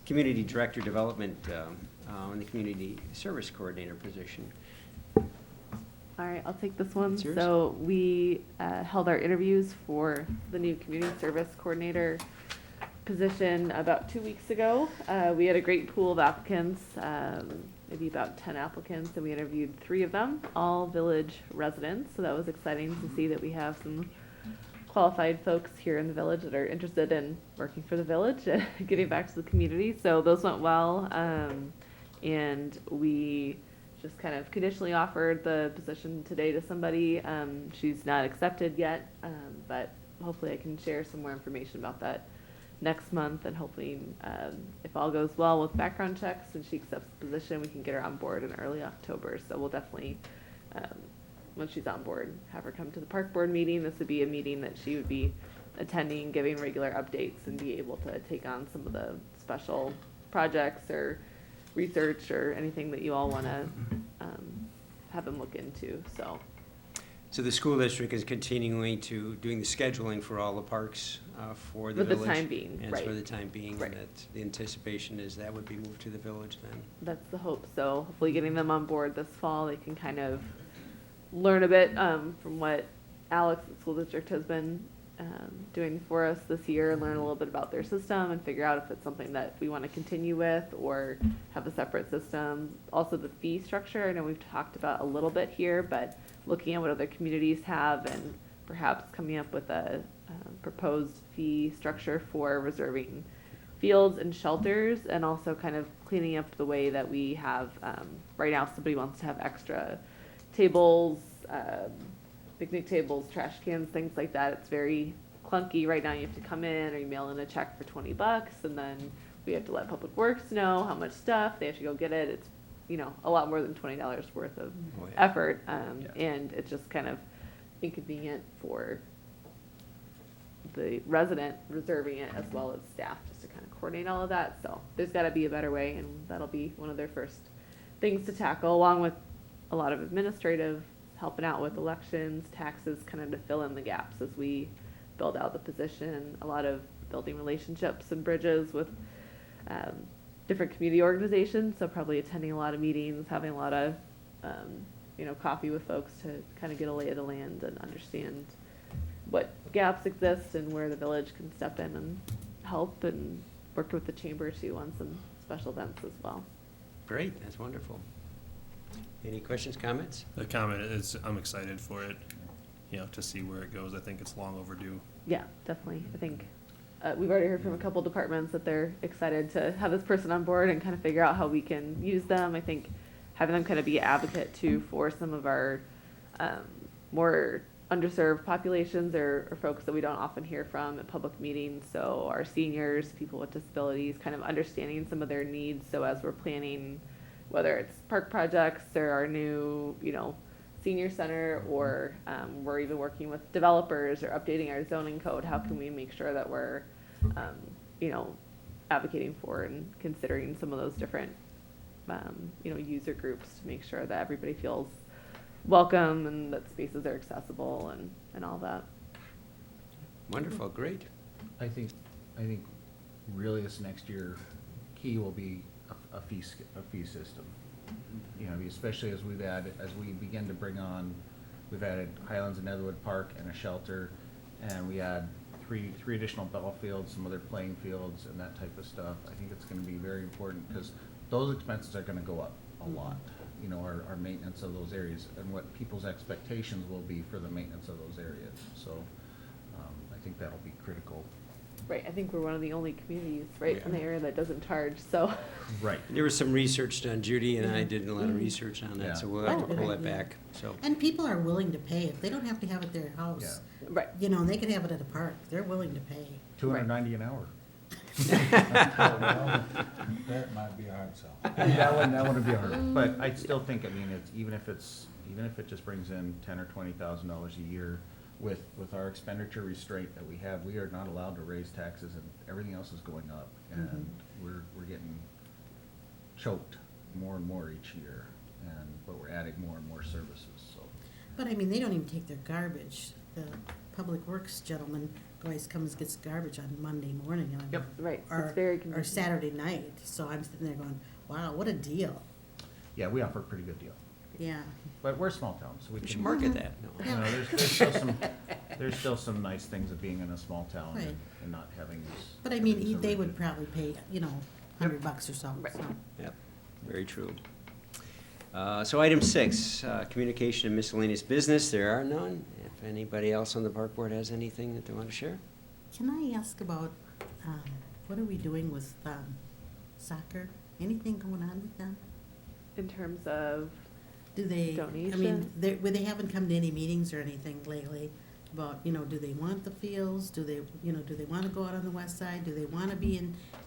[SPEAKER 2] Community Director Development and the Community Service Coordinator position.
[SPEAKER 8] All right, I'll take this one.
[SPEAKER 2] It's yours.
[SPEAKER 8] So we held our interviews for the new community service coordinator position about 2 weeks ago. We had a great pool of applicants, maybe about 10 applicants, and we interviewed 3 of them, all village residents. So that was exciting to see that we have some qualified folks here in the village that are interested in working for the village and giving back to the community. So those went well, and we just kind of conditionally offered the position today to somebody. She's not accepted yet, but hopefully I can share some more information about that next month, and hopefully, if all goes well with background checks and she accepts the position, we can get her on board in early October. So we'll definitely, once she's on board, have her come to the park board meeting. This would be a meeting that she would be attending, giving regular updates, and be able to take on some of the special projects or research or anything that you all want to have them look into.
[SPEAKER 2] So the school district is continuing to doing the scheduling for all the parks for the
[SPEAKER 8] For the
[SPEAKER 2] village?
[SPEAKER 8] time being,
[SPEAKER 2] And
[SPEAKER 8] right.
[SPEAKER 2] for the time being,
[SPEAKER 8] Right.
[SPEAKER 2] that the anticipation is that would be moved to the village then?
[SPEAKER 8] That's the hope. So hopefully getting them on board this fall, they can kind of learn a bit from what Alex at school district has been doing for us this year, and learn a little bit about their system and figure out if it's something that we want to continue with or have a separate system. Also the fee structure, I know we've talked about a little bit here, but looking at what other communities have and perhaps coming up with a proposed fee structure for reserving fields and shelters, and also kind of cleaning up the way that we have, right now somebody wants to have extra tables, picnic tables, trash cans, things like that. It's very clunky. Right now you have to come in or you mail in a check for $20, and then we have to let Public Works know how much stuff, they have to go get it. It's, a lot more than $20 worth of
[SPEAKER 2] Oh, yeah.
[SPEAKER 8] effort,
[SPEAKER 1] Yeah.
[SPEAKER 8] and it's just kind of inconvenient for the resident reserving it as well as staff, just to kind of coordinate all of that. So there's got to be a better way, and that'll be one of their first things to tackle, along with a lot of administrative, helping out with elections, taxes, kind of to fill in the gaps as we build out the position. A lot of building relationships and bridges with different community organizations, so probably attending a lot of meetings, having a lot of coffee with folks to kind of get a lay of the land and understand what gaps exist and where the village can step in and help, and work with the chamber too on some special events as well.
[SPEAKER 2] Great, that's wonderful. Any questions, comments?
[SPEAKER 4] The comment is, I'm excited for it, to see where it goes. I think it's long overdue.
[SPEAKER 8] Yeah, definitely. I think we've already heard from a couple departments that they're excited to have this person on board and kind of figure out how we can use them. I think having them kind of be an advocate too for some of our more underserved populations or folks that we don't often hear from at public meetings. So our seniors, people with disabilities, kind of understanding some of their needs. So as we're planning, whether it's park projects or our new, senior center, or we're even working with developers or updating our zoning code, how can we make sure that we're, advocating for and considering some of those different, user groups to make sure that everybody feels welcome and that spaces are accessible and all that.
[SPEAKER 2] Wonderful, great.
[SPEAKER 1] I think really this next year, key will be a fee system. Especially as we begin to bring on, we've added Highlands and Netherwood Park and a shelter, and we add three additional ball fields, some other playing fields and that type of stuff. I think it's gonna be very important, because those expenses are gonna go up a lot. you know, our maintenance of those areas and what people's expectations will be for the maintenance of those areas. So, I think that'll be critical.
[SPEAKER 8] Right, I think we're one of the only communities, right, in the
[SPEAKER 2] Yeah.
[SPEAKER 8] area that doesn't charge, so.
[SPEAKER 1] Right.
[SPEAKER 2] There was some research done, Judy and I did a lot of
[SPEAKER 5] Mhm.
[SPEAKER 2] research on
[SPEAKER 1] Yeah.
[SPEAKER 2] that, so we'll have to
[SPEAKER 5] Oh,
[SPEAKER 2] pull
[SPEAKER 5] good
[SPEAKER 2] that
[SPEAKER 5] idea.
[SPEAKER 2] back, so.
[SPEAKER 5] And people are willing to pay if they don't have to have it at their house.
[SPEAKER 8] Right.
[SPEAKER 5] You know, they can have it at a park. They're willing to pay.
[SPEAKER 1] $290 an hour.
[SPEAKER 9] That might be a hard sell.
[SPEAKER 1] That wouldn't be hard, but I still think, I mean, it's, even if it just brings in $10,000 or $20,000 a year, with our expenditure restraint that we have, we are not allowed to raise taxes, and everything else is going up, and we're getting choked more and more each year, but we're adding more and more services, so.
[SPEAKER 5] But I mean, they don't even take their garbage. The Public Works gentleman always comes, gets garbage on Monday morning. And I'm
[SPEAKER 1] Yep.
[SPEAKER 8] Right,
[SPEAKER 5] Or,
[SPEAKER 8] it's very
[SPEAKER 5] or
[SPEAKER 8] convenient.
[SPEAKER 5] Saturday night. So I'm sitting there going, wow, what a deal.
[SPEAKER 1] Yeah, we offer a pretty good deal,
[SPEAKER 5] Yeah.
[SPEAKER 1] but we're a small town, so we
[SPEAKER 2] We
[SPEAKER 1] can.
[SPEAKER 2] should market that, no.
[SPEAKER 1] You know, there's still some nice things of being in a small town
[SPEAKER 5] Right.
[SPEAKER 1] and not having this.
[SPEAKER 5] But I mean,
[SPEAKER 1] everything's so
[SPEAKER 5] they would
[SPEAKER 1] rigid.
[SPEAKER 5] probably pay, you know, $100 or so.
[SPEAKER 8] Right.
[SPEAKER 5] So.
[SPEAKER 2] Yep, very true. So item 6, communication and miscellaneous business, there are none. If anybody else on the park board has anything that they want to share?
[SPEAKER 5] Can I ask about, what are we doing with soccer? Anything going on with them?
[SPEAKER 8] In terms of,
[SPEAKER 5] Do they, I
[SPEAKER 8] Donation?
[SPEAKER 5] mean, they haven't come to any meetings or anything lately about, you know, do they want the fields? Do they, you know, do they want to go out on the west side? Do they want to be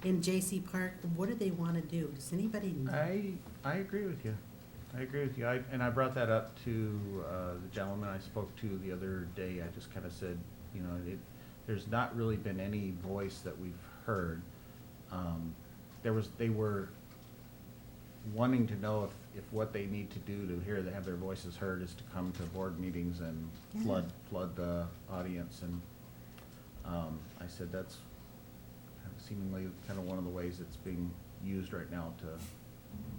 [SPEAKER 5] in J.C. Park? What do they want to do? Does anybody know?
[SPEAKER 1] I agree with you. I agree with you. And I brought that up to the gentleman I spoke to the other day. I just kind of said, you know, there's not really been any voice that we've heard. They were wanting to know if what they need to do to hear, they have their voices heard, is to come to board meetings and
[SPEAKER 5] Yeah.
[SPEAKER 1] flood the audience. And I said that's seemingly kind of one of the ways it's being used right now to.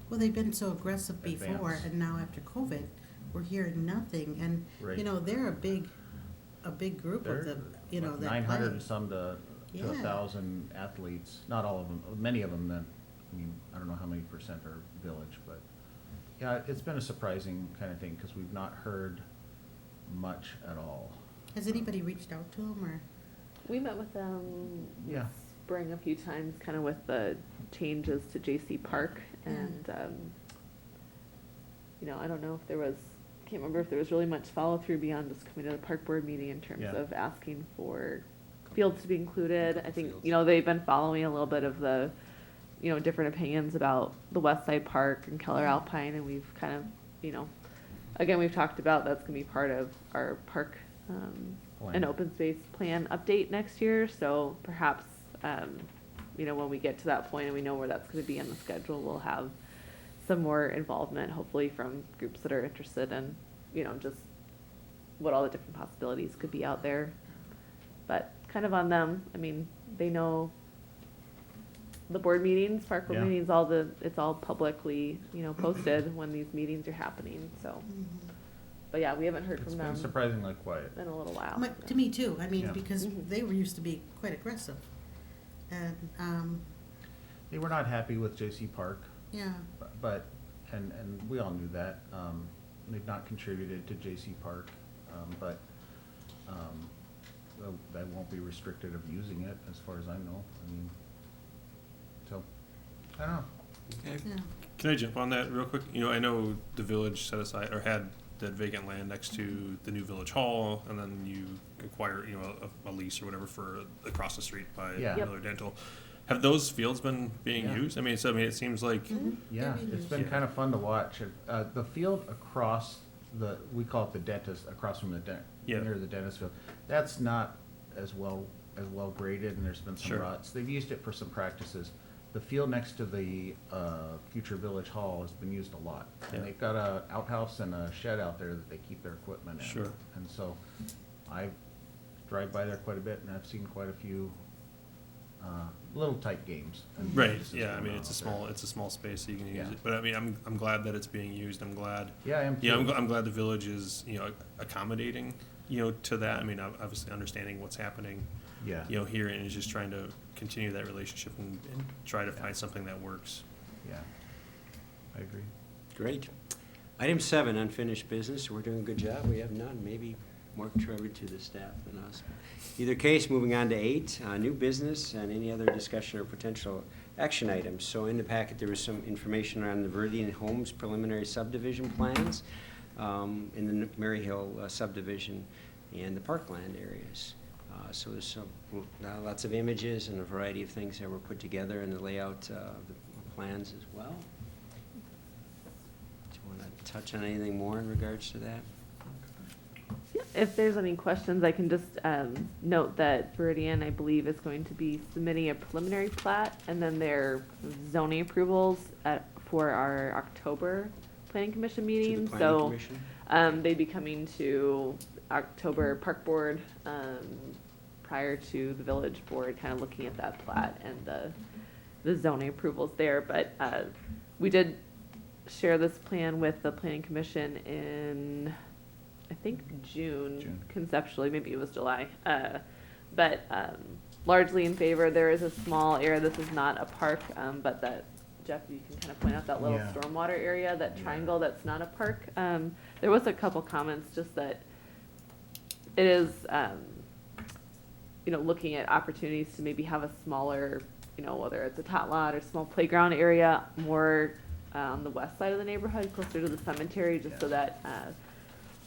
[SPEAKER 5] Well, they've been so aggressive before,
[SPEAKER 1] Advance.
[SPEAKER 5] and now after COVID, we're hearing nothing. And,
[SPEAKER 1] Right.
[SPEAKER 5] you know, they're a big group of the, you know, that
[SPEAKER 1] 900
[SPEAKER 5] play.
[SPEAKER 1] and some to
[SPEAKER 5] Yeah.
[SPEAKER 1] 1,000 athletes, not all of them, many of them that, I mean, I don't know how many percent are village, but, yeah, it's been a surprising kind of thing, because we've not heard much at all.
[SPEAKER 5] Has anybody reached out to them, or?
[SPEAKER 8] we met with them
[SPEAKER 1] Yeah.
[SPEAKER 8] spring a few times, kind of with the changes to J.C. Park, and, you know, I don't know if there was, can't remember if there was really much follow-through beyond just coming to the park board meeting in terms
[SPEAKER 1] Yeah.
[SPEAKER 8] of asking for fields to be included. I think,
[SPEAKER 2] Fields.
[SPEAKER 8] you know, they've been following a little bit of the, you know, different opinions about the West Side Park and Keller Alpine, and we've kind of, you know, again, we've talked about that's gonna be part of our park,
[SPEAKER 1] Plan.
[SPEAKER 8] and open space plan update next year, so perhaps, you know, when we get to that point and we know where that's gonna be on the schedule, we'll have some more involvement, hopefully from groups that are interested in, you know, just what all the different possibilities could be out there. But kind of on them, I mean, they know the board meetings, park board
[SPEAKER 1] Yeah.
[SPEAKER 8] meetings, it's all publicly, you know, posted when these meetings are happening, so. But yeah, we haven't heard
[SPEAKER 1] It's
[SPEAKER 8] from
[SPEAKER 1] been
[SPEAKER 8] them
[SPEAKER 1] surprisingly quiet.
[SPEAKER 8] in a little while.
[SPEAKER 5] To me too, I mean,
[SPEAKER 1] Yeah.
[SPEAKER 5] because
[SPEAKER 8] Mhm.
[SPEAKER 5] they were used to be quite aggressive. And,
[SPEAKER 1] They were not happy with J.C. Park,
[SPEAKER 5] yeah,
[SPEAKER 1] but, and we all knew that. They've not contributed to J.C. Park, but they won't be restricted of using it, as far as I know. I mean, so, I don't know.
[SPEAKER 2] Okay.
[SPEAKER 5] yeah.
[SPEAKER 4] Can I jump on that real quick? You know, I know the village set aside, or had that vacant land next to the new village hall, and then you acquire, you know, a lease or whatever for across the street by
[SPEAKER 1] Yeah.
[SPEAKER 8] Yep.
[SPEAKER 4] Miller Dental. Have those fields been being
[SPEAKER 1] Yeah.
[SPEAKER 4] used? I mean, it seems like,
[SPEAKER 1] Yeah,
[SPEAKER 5] They're
[SPEAKER 1] it's been
[SPEAKER 4] Yeah.
[SPEAKER 1] kind of fun to watch. The field across we call it the dentist, across from
[SPEAKER 4] Yeah.
[SPEAKER 1] near the dentist field, that's not as well graded, and there's been some
[SPEAKER 4] Sure.
[SPEAKER 1] ruts. They've used it for some practices. The field next to the future village hall has been used a lot.
[SPEAKER 4] Yeah.
[SPEAKER 1] And they've got a outhouse and a shed out there that they keep their equipment in.
[SPEAKER 4] Sure.
[SPEAKER 1] And so I drive by there quite a bit, and I've seen quite a few little tight games. and
[SPEAKER 4] right,
[SPEAKER 1] practices
[SPEAKER 4] yeah, I
[SPEAKER 1] going
[SPEAKER 4] mean,
[SPEAKER 1] on
[SPEAKER 4] it's a
[SPEAKER 1] out there.
[SPEAKER 4] small space, so you can use
[SPEAKER 1] Yeah.
[SPEAKER 4] it. But I mean, I'm glad that it's being used. I'm glad.
[SPEAKER 1] Yeah, I am
[SPEAKER 4] Yeah,
[SPEAKER 1] too.
[SPEAKER 4] I'm glad the village is, you know, accommodating, you know, to that. I mean, obviously understanding what's happening,
[SPEAKER 1] Yeah.
[SPEAKER 4] you know, here, and is just trying to continue that relationship and try to find something that works.
[SPEAKER 1] Yeah, I agree.
[SPEAKER 2] Great. Item 7, unfinished business. We're doing a good job. We have none. Maybe more contributed to the staff than us. Either case, moving on to 8, new business and any other discussion or potential action items. So in the packet, there was some information on the Viridian Homes preliminary subdivision plans in the Maryhill subdivision and the parkland areas. So there's lots of images and a variety of things that were put together in the layout of the plans as well. Do you want to touch on anything more in regards to that?
[SPEAKER 8] Yeah, if there's any questions, I can just note that Viridian, I believe, is going to be submitting a preliminary plat and then their zoning approvals for our October Planning Commission meeting.
[SPEAKER 2] To the Planning Commission?
[SPEAKER 8] They'd be coming to October Park Board prior to the Village Board, kind of looking at that plat and the zoning approvals there. But we did share this plan with the Planning Commission in, I think, June, conceptually, maybe it was July. But largely in favor. There is a small area, this is not a park, but that, Jeff, you can kind of point out that little
[SPEAKER 1] Yeah.
[SPEAKER 8] stormwater area, that triangle that's not a park. There was a couple comments just that it is, looking at opportunities to maybe have a smaller, whether it's a tot lot or small playground area, more on the west side of the neighborhood, closer to the cemetery, just so that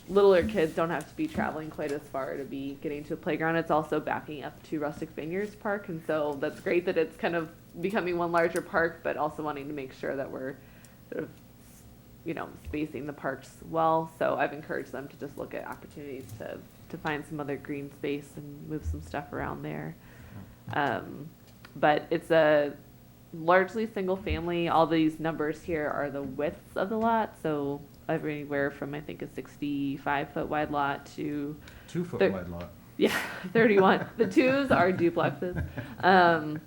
[SPEAKER 8] littler kids don't have to be traveling quite as far to be getting to a playground. It's also backing up to Rustic Vineyards Park, and so that's great that it's kind of becoming one larger park, but also wanting to make sure that we're sort of, spacing the parks well. So I've encouraged them to just look at opportunities to find some other green space and move some stuff around there. But it's a largely single family. All these numbers here are the widths of the lot, so everywhere from, I think, a 65-foot wide lot to
[SPEAKER 1] 2-foot wide lot.
[SPEAKER 8] yeah, 31. The 2s are duplexes. And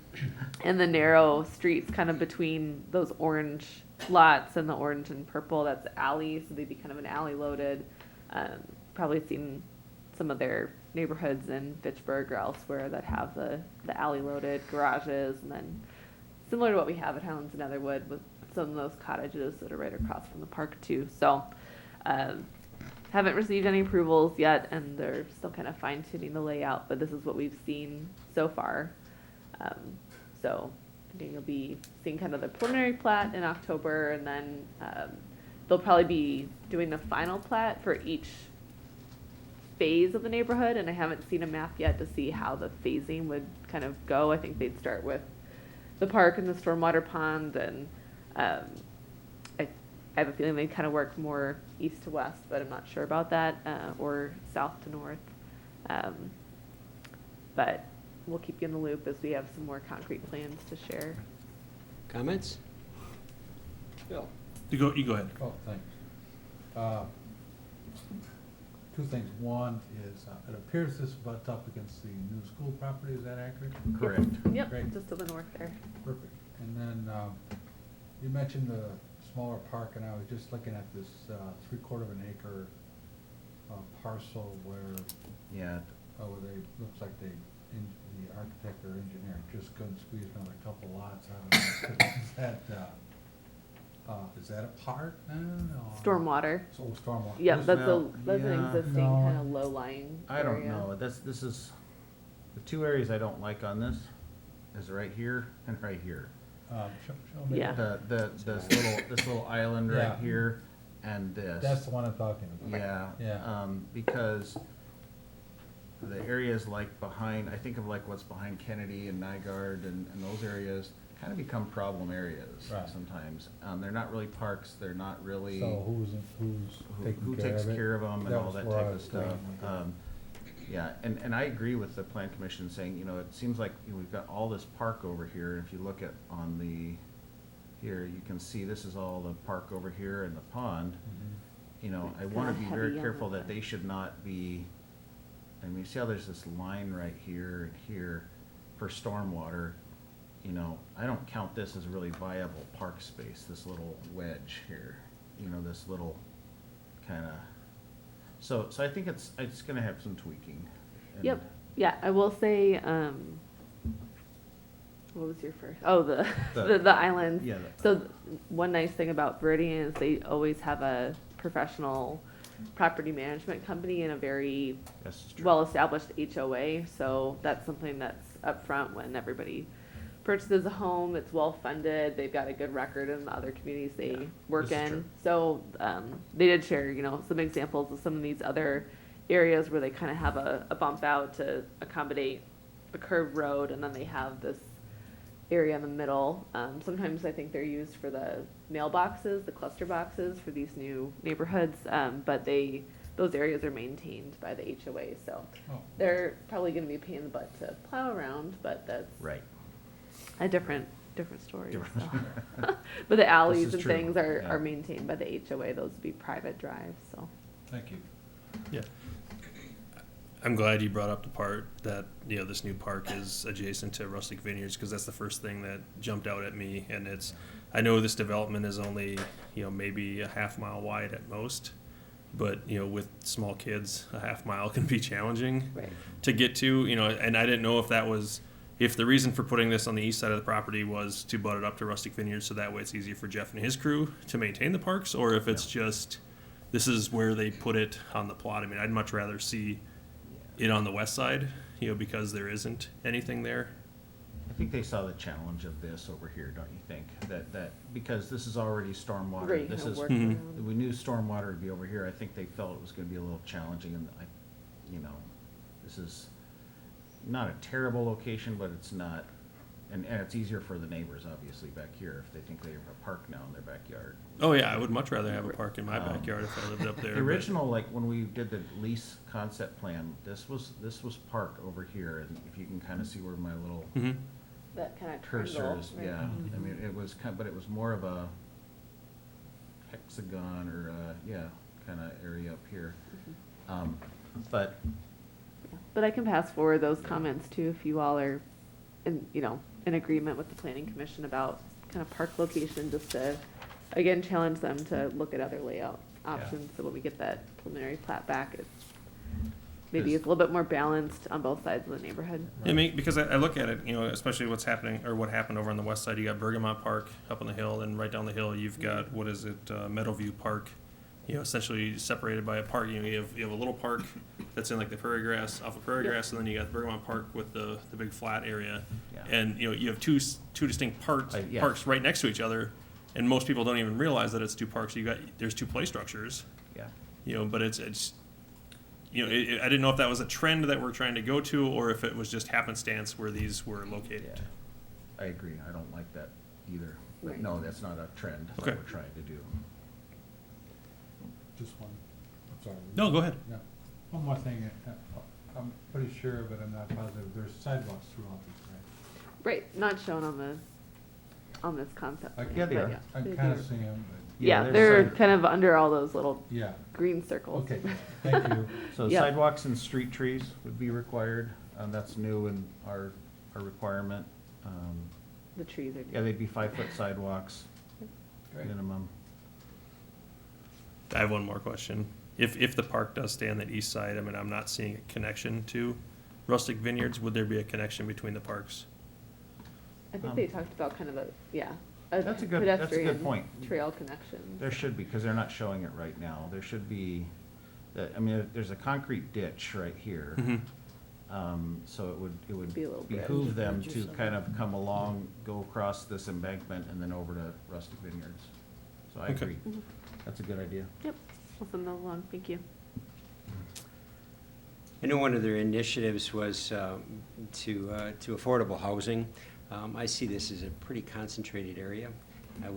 [SPEAKER 8] the narrow streets kind of between those orange lots and the orange and purple, that's alley, so they'd be kind of an alley loaded. Probably seen some of their neighborhoods in Fitchburg or elsewhere that have the alley loaded garages, and then similar to what we have at Highlands and Netherwood with some of those cottages that are right across from the park too. So haven't received any approvals yet, and they're still kind of fine tuning the layout, but this is what we've seen so far. So I think you'll be seeing kind of the preliminary plat in October, and then they'll probably be doing the final plat for each phase of the neighborhood, and I haven't seen a map yet to see how the phasing would kind of go. I think they'd start with the park and the stormwater pond, and I have a feeling they kind of work more east to west, but I'm not sure about that, or south to north. But we'll keep you in the loop as we have some more concrete plans to share.
[SPEAKER 2] Comments? Bill?
[SPEAKER 4] You go ahead.
[SPEAKER 9] Oh, thanks. Two things. One is, it appears this butts up against the new school property. Is that accurate?
[SPEAKER 1] Correct.
[SPEAKER 8] Yep,
[SPEAKER 9] Great.
[SPEAKER 8] just to the north there.
[SPEAKER 9] Perfect. And then, you mentioned the smaller park, and I was just looking at this 3/4 of an acre parcel where,
[SPEAKER 1] Yeah,
[SPEAKER 9] looks like the architect or engineer just couldn't squeeze another couple lots out of it. Is that a park then? or-
[SPEAKER 8] Stormwater.
[SPEAKER 9] So, stormwater.
[SPEAKER 8] Yeah, that's
[SPEAKER 1] Well,
[SPEAKER 8] an
[SPEAKER 1] yeah.
[SPEAKER 8] existing
[SPEAKER 9] No.
[SPEAKER 8] kind of low-lying
[SPEAKER 1] I don't
[SPEAKER 8] area.
[SPEAKER 1] know, this is, the two areas I don't like on this is right here and right here.
[SPEAKER 9] Show me.
[SPEAKER 8] Yeah.
[SPEAKER 1] This little island right
[SPEAKER 9] Yeah.
[SPEAKER 1] here and this.
[SPEAKER 9] That's the one I'm talking about.
[SPEAKER 1] Yeah.
[SPEAKER 9] Yeah.
[SPEAKER 1] Because the areas like behind, I think of like what's behind Kennedy and Nygaard and those areas kind of become problem areas
[SPEAKER 9] Right.
[SPEAKER 1] sometimes. They're not really parks, they're not really.
[SPEAKER 9] So who's
[SPEAKER 1] Who
[SPEAKER 9] taking care
[SPEAKER 1] takes
[SPEAKER 9] of it?
[SPEAKER 1] care of them and
[SPEAKER 9] That
[SPEAKER 1] all
[SPEAKER 9] was
[SPEAKER 1] that
[SPEAKER 9] where I
[SPEAKER 1] type of
[SPEAKER 9] was
[SPEAKER 1] stuff.
[SPEAKER 9] going with that.
[SPEAKER 1] Yeah, and I agree with the plan commission saying, it seems like we've got all this park over here. If you look at here, you can see this is all the park over here and the pond.
[SPEAKER 9] Mhm.
[SPEAKER 1] I wanna be
[SPEAKER 8] Kinda
[SPEAKER 1] very
[SPEAKER 8] heavy on
[SPEAKER 1] careful
[SPEAKER 8] that
[SPEAKER 1] that they should not be, see how there's this line right here and here for stormwater. I don't count this as really viable park space, this little wedge here, this little kinda, so I think it's gonna have some tweaking. And-
[SPEAKER 8] Yep, yeah, I will say, what was your first? Oh, the
[SPEAKER 1] The-
[SPEAKER 8] the islands.
[SPEAKER 1] Yeah,
[SPEAKER 8] So one nice thing about Viridian is they always have a professional property management company in a very
[SPEAKER 1] This is true.
[SPEAKER 8] well-established HOA, so that's something that's upfront when everybody purchases a home. It's well-funded, they've got a good record in the other communities they
[SPEAKER 1] Yeah,
[SPEAKER 8] work
[SPEAKER 1] this is
[SPEAKER 8] in.
[SPEAKER 1] true.
[SPEAKER 8] So, they did share, some examples of some of these other areas where they kind of have a bump out to accommodate a curved road, and then they have this area in the middle. Sometimes I think they're used for the mailboxes, the cluster boxes for these new neighborhoods, but those areas are maintained by the HOA, so
[SPEAKER 9] Oh.
[SPEAKER 8] they're probably gonna be a pain in the butt to plow around, but that's
[SPEAKER 1] Right.
[SPEAKER 8] a different story.
[SPEAKER 1] Different.
[SPEAKER 8] So. But the alleys
[SPEAKER 1] is
[SPEAKER 8] and
[SPEAKER 1] true,
[SPEAKER 8] things are
[SPEAKER 1] yeah.
[SPEAKER 8] maintained by the HOA, those would be private drives, so.
[SPEAKER 9] Thank you.
[SPEAKER 4] Yeah. I'm glad you brought up the part that, this new park is adjacent to Rustic Vineyards, because that's the first thing that jumped out at me. And I know this development is only, maybe a half mile wide at most, but, with small kids, a half mile can be challenging
[SPEAKER 8] Right.
[SPEAKER 4] to get to, and I didn't know if the reason for putting this on the east side of the property was to butt it up to Rustic Vineyards, so that way it's easier for Jeff and his crew to maintain the parks, or if it's just, this is where they put it on the plot. I mean, I'd much rather see it on the west side, because there isn't anything there.
[SPEAKER 1] I think they saw the challenge of this over here, don't you think? That because this is already stormwater,
[SPEAKER 8] Right,
[SPEAKER 1] this
[SPEAKER 8] kinda
[SPEAKER 1] is,
[SPEAKER 8] work
[SPEAKER 4] Mhm.
[SPEAKER 8] around.
[SPEAKER 1] we knew stormwater would be over here. I think they felt it was gonna be a little challenging, and this is not a terrible location, but it's not, and it's easier for the neighbors, obviously, back here, if they think they have a park now in their backyard.
[SPEAKER 4] Oh yeah, I would much rather have a park in my
[SPEAKER 1] Um,
[SPEAKER 4] backyard if I lived up there.
[SPEAKER 1] The
[SPEAKER 4] but-
[SPEAKER 1] original, like, when we did the lease concept plan, this was park over here, and if you can kinda see where my little
[SPEAKER 4] Mhm.
[SPEAKER 8] That kind of
[SPEAKER 1] cursor
[SPEAKER 8] triangle,
[SPEAKER 1] is,
[SPEAKER 8] right?
[SPEAKER 1] yeah, I
[SPEAKER 8] Mhm.
[SPEAKER 1] mean, it was but it was more of a hexagon or, kinda area up here. But,
[SPEAKER 8] But I can pass forward those comments too, if you all are in agreement with the planning commission about kind of park location, just to, again, challenge them to look at other layout options, so when we get that preliminary plat back, maybe it's a little bit more balanced on both sides of the neighborhood.
[SPEAKER 4] I mean, because I look at it, especially what's happening, or what happened over on the west side, you got Bergamot Park up on the hill, and right down the hill, you've got, what is it, Meadowview Park, essentially separated by a park. You have a little park that's in like the prairie grass, off of prairie
[SPEAKER 8] Yep.
[SPEAKER 4] grass, and then you got Bergamot Park with the big flat area.
[SPEAKER 1] Yeah.
[SPEAKER 4] And, you have two distinct
[SPEAKER 1] Yes.
[SPEAKER 4] parks right next to each other, and most people don't even realize that it's two parks. There's two play structures,
[SPEAKER 1] yeah,
[SPEAKER 4] but it's I didn't know if that was a trend that we're trying to go to, or if it was just happenstance where these were located.
[SPEAKER 1] yeah, I agree, I don't like that either, but
[SPEAKER 8] Right.
[SPEAKER 1] no, that's not a trend
[SPEAKER 4] Okay.
[SPEAKER 1] that we're trying to do.
[SPEAKER 9] Just one, I'm sorry.
[SPEAKER 4] No, go ahead.
[SPEAKER 9] Yeah. One more thing, I'm pretty sure, but I'm not positive, there's sidewalks throughout this, right?
[SPEAKER 8] Right, not shown on this concept.
[SPEAKER 9] I-
[SPEAKER 8] plan,
[SPEAKER 1] Yeah, they
[SPEAKER 8] but
[SPEAKER 1] are.
[SPEAKER 8] yeah,
[SPEAKER 9] I
[SPEAKER 8] they
[SPEAKER 9] kinda
[SPEAKER 8] do.
[SPEAKER 9] see them,
[SPEAKER 8] Yeah,
[SPEAKER 1] there's
[SPEAKER 8] they're
[SPEAKER 1] some-
[SPEAKER 8] kind of under all those little
[SPEAKER 9] but, yeah,
[SPEAKER 8] green circles.
[SPEAKER 9] okay, thank you.
[SPEAKER 1] So
[SPEAKER 8] Yep.
[SPEAKER 1] sidewalks and street trees would be required, that's new in our requirement.
[SPEAKER 8] The trees are.
[SPEAKER 1] Yeah, they'd be 5-foot sidewalks,
[SPEAKER 9] Great.
[SPEAKER 1] minimum.
[SPEAKER 4] I have one more question. If the park does stay on that east side, I mean, I'm not seeing a connection to Rustic Vineyards. Would there be a connection between the parks?
[SPEAKER 8] I think
[SPEAKER 1] Um,
[SPEAKER 8] they talked about kind of a
[SPEAKER 1] That's a good
[SPEAKER 8] pedestrian
[SPEAKER 1] point.
[SPEAKER 8] trail connection.
[SPEAKER 1] There should be, because they're not showing it right now. There should be, there's a concrete ditch right here. So it would
[SPEAKER 8] Be a little bridge.
[SPEAKER 1] behoove them
[SPEAKER 5] Bridge or
[SPEAKER 1] to
[SPEAKER 5] something.
[SPEAKER 1] kind of come along, go across this embankment, and then over to Rustic Vineyards. So I
[SPEAKER 4] Okay.
[SPEAKER 1] agree.
[SPEAKER 8] Mhm.
[SPEAKER 1] That's a good idea.
[SPEAKER 8] Yep, I'll send those along, thank you.
[SPEAKER 2] I know one of their initiatives was to affordable housing. I see this as a pretty concentrated area. I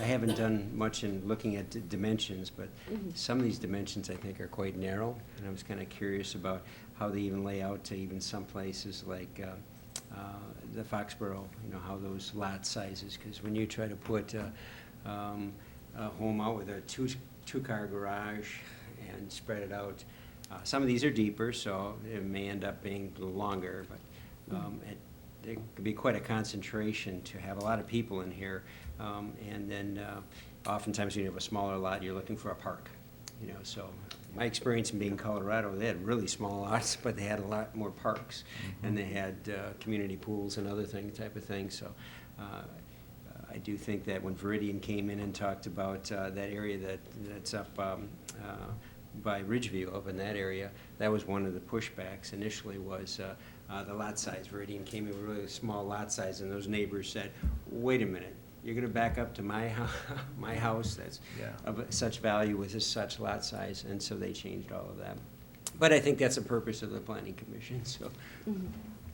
[SPEAKER 2] haven't done much in looking at dimensions, but
[SPEAKER 8] Mhm.
[SPEAKER 2] some of these dimensions I think are quite narrow, and I was kind of curious about how they even lay out to even some places like the Foxborough, how those lot sizes, because when you try to put a home out with a two-car garage and spread it out, some of these are deeper, so it may end up being a little longer, but it could be quite a concentration to have a lot of people in here. And then oftentimes when you have a smaller lot, you're looking for a park, so my experience in being in Colorado, they had really small lots, but they had a lot more parks, and they had community pools and other type of things, so I do think that when Veridian came in and talked about that area that's up by Ridgeview, up in that area, that was one of the pushbacks initially was the lot size. Veridian came in with really small lot size, and those neighbors said, wait a minute, you're gonna back up to my my house that's
[SPEAKER 1] Yeah.
[SPEAKER 2] of such value with this such lot size, and so they changed all of that. But I think that's the purpose of the planning commission, so.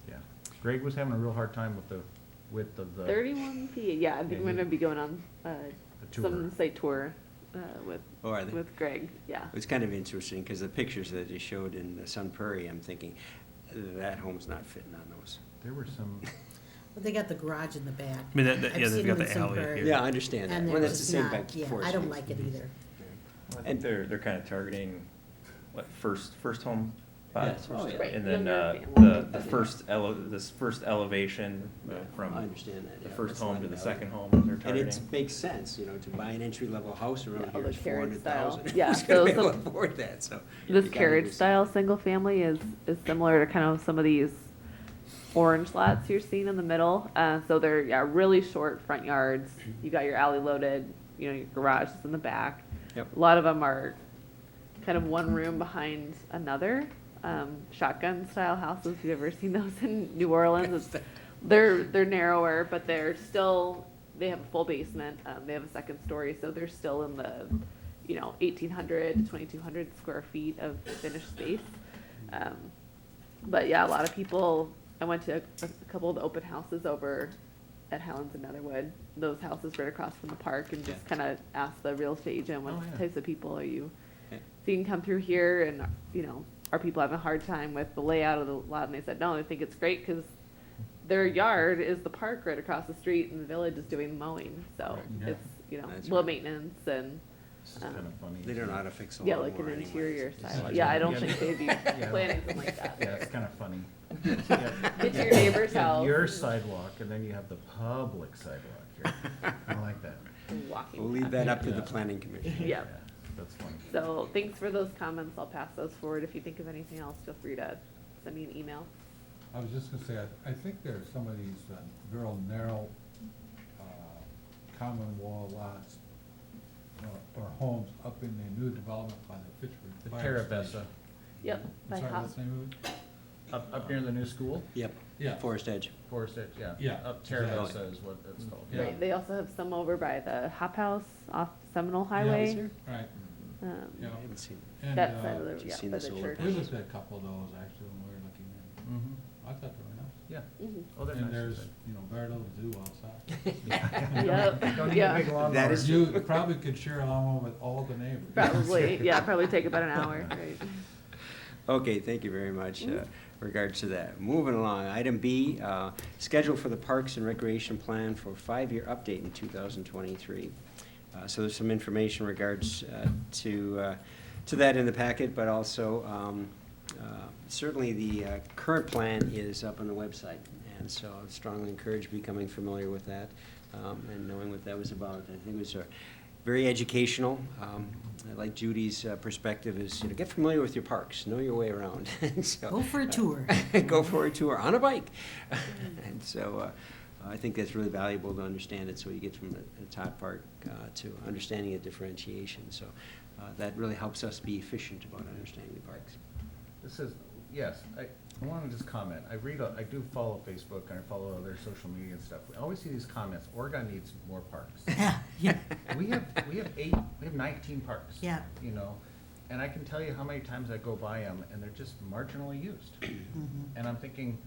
[SPEAKER 1] Yeah. Greg was having a real hard time with the width of the.
[SPEAKER 8] 31 feet, yeah, I think I'm gonna be going on
[SPEAKER 1] tour.
[SPEAKER 8] some site tour
[SPEAKER 2] Oh, are they?
[SPEAKER 8] with Greg, yeah.
[SPEAKER 2] It's kind of interesting, because the pictures that they showed in Sun Prairie, I'm thinking, that home's not fitting on those.
[SPEAKER 1] There were some,
[SPEAKER 5] But they got the garage in the back.
[SPEAKER 4] I mean,
[SPEAKER 5] I've
[SPEAKER 4] yeah,
[SPEAKER 5] seen
[SPEAKER 4] they've got
[SPEAKER 5] them in
[SPEAKER 4] the
[SPEAKER 5] some
[SPEAKER 4] alley
[SPEAKER 5] prairie.
[SPEAKER 4] here.
[SPEAKER 2] Yeah, I understand that.
[SPEAKER 5] And
[SPEAKER 2] Well,
[SPEAKER 5] they're
[SPEAKER 2] that's the
[SPEAKER 5] just
[SPEAKER 2] same
[SPEAKER 5] not,
[SPEAKER 2] back
[SPEAKER 5] yeah,
[SPEAKER 2] Forest
[SPEAKER 5] I don't
[SPEAKER 2] Street.
[SPEAKER 5] like it either.
[SPEAKER 6] I think they're kind of targeting, what, first home buys?
[SPEAKER 2] Yes. Oh, yeah.
[SPEAKER 8] Right,
[SPEAKER 6] And then,
[SPEAKER 8] younger
[SPEAKER 6] the this first elevation from
[SPEAKER 2] I understand that,
[SPEAKER 6] the
[SPEAKER 2] yeah.
[SPEAKER 6] first
[SPEAKER 2] That's
[SPEAKER 6] home
[SPEAKER 2] not
[SPEAKER 6] to the
[SPEAKER 2] valid.
[SPEAKER 6] second home that they're
[SPEAKER 2] And
[SPEAKER 6] targeting.
[SPEAKER 2] it makes sense, you know, to buy an entry-level house around
[SPEAKER 8] Yeah,
[SPEAKER 2] here
[SPEAKER 8] the
[SPEAKER 2] is
[SPEAKER 8] carriage style.
[SPEAKER 2] $400,000.
[SPEAKER 8] Yeah,
[SPEAKER 2] Who's gonna be
[SPEAKER 8] so
[SPEAKER 2] able to
[SPEAKER 8] some-
[SPEAKER 2] afford that, so.
[SPEAKER 8] This
[SPEAKER 2] you gotta
[SPEAKER 8] carriage
[SPEAKER 2] do
[SPEAKER 8] style single family is similar to kind of some of these orange lots you're seeing in the middle. So they're, yeah, really short front yards. You got your alley loaded, you know, your garage is in the back.
[SPEAKER 2] Yep.
[SPEAKER 8] A lot of them are kind of one room behind another. Shotgun style houses, if you've ever seen those in New Orleans. They're narrower, but they're still, they have a full basement. They have a second story, so they're still in the, you know, 1,800 to 2,200 square feet of finished space. But yeah, a lot of people, I went to a couple of the open houses over at Highlands and Netherwood, those houses right across from the park, and just
[SPEAKER 2] Yeah.
[SPEAKER 8] kind of asked the real estate agent, what
[SPEAKER 1] Oh, yeah.
[SPEAKER 8] types of people are you
[SPEAKER 2] Yeah.
[SPEAKER 8] seeing come through here, and, you know, are people having a hard time with the layout of the lot? And they said, no, they think it's great because their yard is the park right across the street, and the village is doing the mowing, so
[SPEAKER 2] Right.
[SPEAKER 9] Yeah.
[SPEAKER 8] it's, you know,
[SPEAKER 2] That's
[SPEAKER 8] low
[SPEAKER 2] right.
[SPEAKER 8] maintenance and,
[SPEAKER 1] this is kind of funny.
[SPEAKER 2] They don't know how to fix a
[SPEAKER 8] yeah,
[SPEAKER 2] lawnmower
[SPEAKER 8] like an
[SPEAKER 2] anyways.
[SPEAKER 8] interior
[SPEAKER 2] It's
[SPEAKER 8] style.
[SPEAKER 2] like-
[SPEAKER 8] Yeah, I don't
[SPEAKER 1] Yeah.
[SPEAKER 8] think they'd be
[SPEAKER 1] Yeah.
[SPEAKER 8] planning something like that.
[SPEAKER 1] Yeah, it's kind of funny.
[SPEAKER 8] Get to your neighbor's
[SPEAKER 1] You have
[SPEAKER 8] house.
[SPEAKER 1] Your sidewalk, and then you have the public sidewalk here. I like that.
[SPEAKER 8] Walking
[SPEAKER 2] We'll leave
[SPEAKER 8] path.
[SPEAKER 2] that up to the
[SPEAKER 1] Yeah.
[SPEAKER 2] planning commission.
[SPEAKER 8] Yeah.
[SPEAKER 1] That's funny.
[SPEAKER 8] So thanks for those comments. I'll pass those forward. If you think of anything else, feel free to send me an email.
[SPEAKER 9] I was just gonna say, I think there are some of these real narrow, common wall lots or homes up in the new development by the Fitchburg
[SPEAKER 1] The
[SPEAKER 9] Fire
[SPEAKER 1] Terra
[SPEAKER 9] Station.
[SPEAKER 1] Bessa,
[SPEAKER 8] Yep.
[SPEAKER 9] I'm
[SPEAKER 8] by
[SPEAKER 9] sorry,
[SPEAKER 8] Hop-
[SPEAKER 9] what's the name of it?
[SPEAKER 1] up near the new school,
[SPEAKER 2] Yep,
[SPEAKER 9] Yeah.
[SPEAKER 2] Forest Edge.
[SPEAKER 1] Forest Edge, yeah.
[SPEAKER 9] Yeah,
[SPEAKER 1] Up Terra
[SPEAKER 9] exactly.
[SPEAKER 1] Bessa is what it's called.
[SPEAKER 9] Yeah.
[SPEAKER 8] Right. They also have some over by the Hop House off Seminole
[SPEAKER 9] Yeah,
[SPEAKER 8] Highway.
[SPEAKER 2] there?
[SPEAKER 9] Right,
[SPEAKER 8] Um,
[SPEAKER 9] yeah.
[SPEAKER 2] I haven't seen it.
[SPEAKER 9] And,
[SPEAKER 8] that side of
[SPEAKER 2] You've
[SPEAKER 8] the, yeah,
[SPEAKER 2] seen
[SPEAKER 8] by
[SPEAKER 2] this
[SPEAKER 8] the
[SPEAKER 2] old
[SPEAKER 8] church.
[SPEAKER 9] we looked at a couple of those actually when we were looking at,
[SPEAKER 1] Mhm.
[SPEAKER 9] I thought they were nice.
[SPEAKER 1] Yeah.
[SPEAKER 8] Mhm.
[SPEAKER 1] Oh, they're nice.
[SPEAKER 9] And there's, you know, very little to do outside.
[SPEAKER 8] Yep.
[SPEAKER 1] Don't need a
[SPEAKER 8] Yeah.
[SPEAKER 1] big lawnmower.
[SPEAKER 2] That is-
[SPEAKER 9] You probably could share a lawnmower with all the neighbors.
[SPEAKER 8] Probably, yeah, probably take about an hour, right?
[SPEAKER 2] Okay, thank you very much, regards to that. Moving along, item B, schedule for the Parks and Recreation Plan for 5-year update in 2023. So there's some information regards to that in the packet, but also certainly the current plan is up on the website. And so I strongly encourage becoming familiar with that and knowing what that was about. I think it was very educational. I like Judy's perspective is, you know, get familiar with your parks, know your way around. So,
[SPEAKER 5] Go for a tour.
[SPEAKER 2] go for a tour on a bike. And so I think that's really valuable to understand it, so you get from the top part to understanding the differentiation. So that really helps us be efficient about understanding the parks.
[SPEAKER 1] This is, yes, I want to just comment. I do follow Facebook and I follow other social media and stuff. We always see these comments, Oregon needs more parks.
[SPEAKER 5] Yeah,
[SPEAKER 1] We have 19 parks.
[SPEAKER 5] Yeah.
[SPEAKER 1] You know, and I can tell you how many times I go by them and they're just marginally used. And I'm thinking,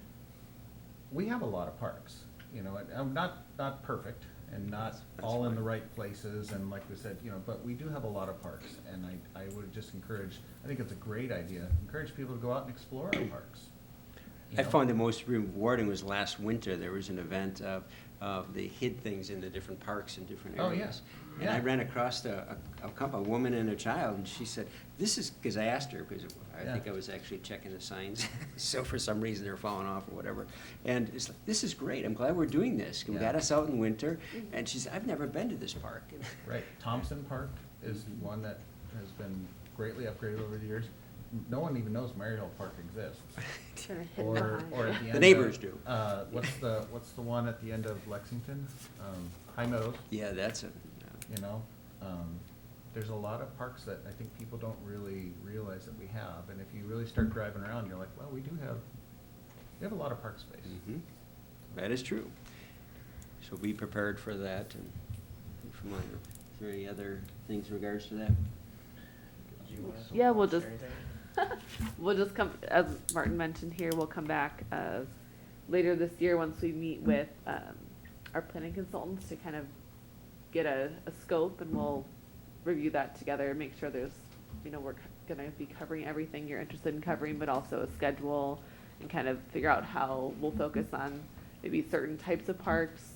[SPEAKER 1] we have a lot of parks, you know, and I'm not perfect and not all in the right places, and like we said, you know, but we do have a lot of parks, and I would just encourage, I think it's a great idea, encourage people to go out and explore our parks. You
[SPEAKER 2] I
[SPEAKER 1] know?
[SPEAKER 2] found the most rewarding was last winter, there was an event of they hid things in the different parks in different
[SPEAKER 1] Oh,
[SPEAKER 2] areas.
[SPEAKER 1] yeah.
[SPEAKER 2] And I
[SPEAKER 1] Yeah.
[SPEAKER 2] ran across a couple, a woman and a child, and she said, this is, because I asked her, because I
[SPEAKER 1] Yeah.
[SPEAKER 2] think I was actually checking the signs, so for some reason they were falling off or whatever. And it's like, this is great, I'm glad we're doing this. We
[SPEAKER 1] Yeah.
[SPEAKER 2] got us out in winter, and she said, I've never been to this park.
[SPEAKER 1] Right, Thompson Park is one that has been greatly upgraded over the years. no one even knows Maryhill Park exists.
[SPEAKER 8] Kinda hidden
[SPEAKER 1] Or
[SPEAKER 8] behind
[SPEAKER 1] at
[SPEAKER 8] it.
[SPEAKER 1] the end.
[SPEAKER 2] The neighbors
[SPEAKER 1] of,
[SPEAKER 2] do.
[SPEAKER 1] What's the one at the end of Lexington? High Meadows,
[SPEAKER 2] Yeah, that's it.
[SPEAKER 1] you know? There's a lot of parks that I think people don't really realize that we have, and if you really start driving around, you're like, well, we have a lot of park space.
[SPEAKER 2] Mhm. That is true. So be prepared for that and be familiar. Is there any other things in regards to that?
[SPEAKER 8] Yeah, we'll just, we'll just come, as Martin mentioned here, we'll come back, later this year, once we meet with, our planning consultants to kind of get a scope, and we'll review that together, make sure there's, you know, we're gonna be covering everything you're interested in covering, but also a schedule, and kind of figure out how we'll focus on maybe certain types of parks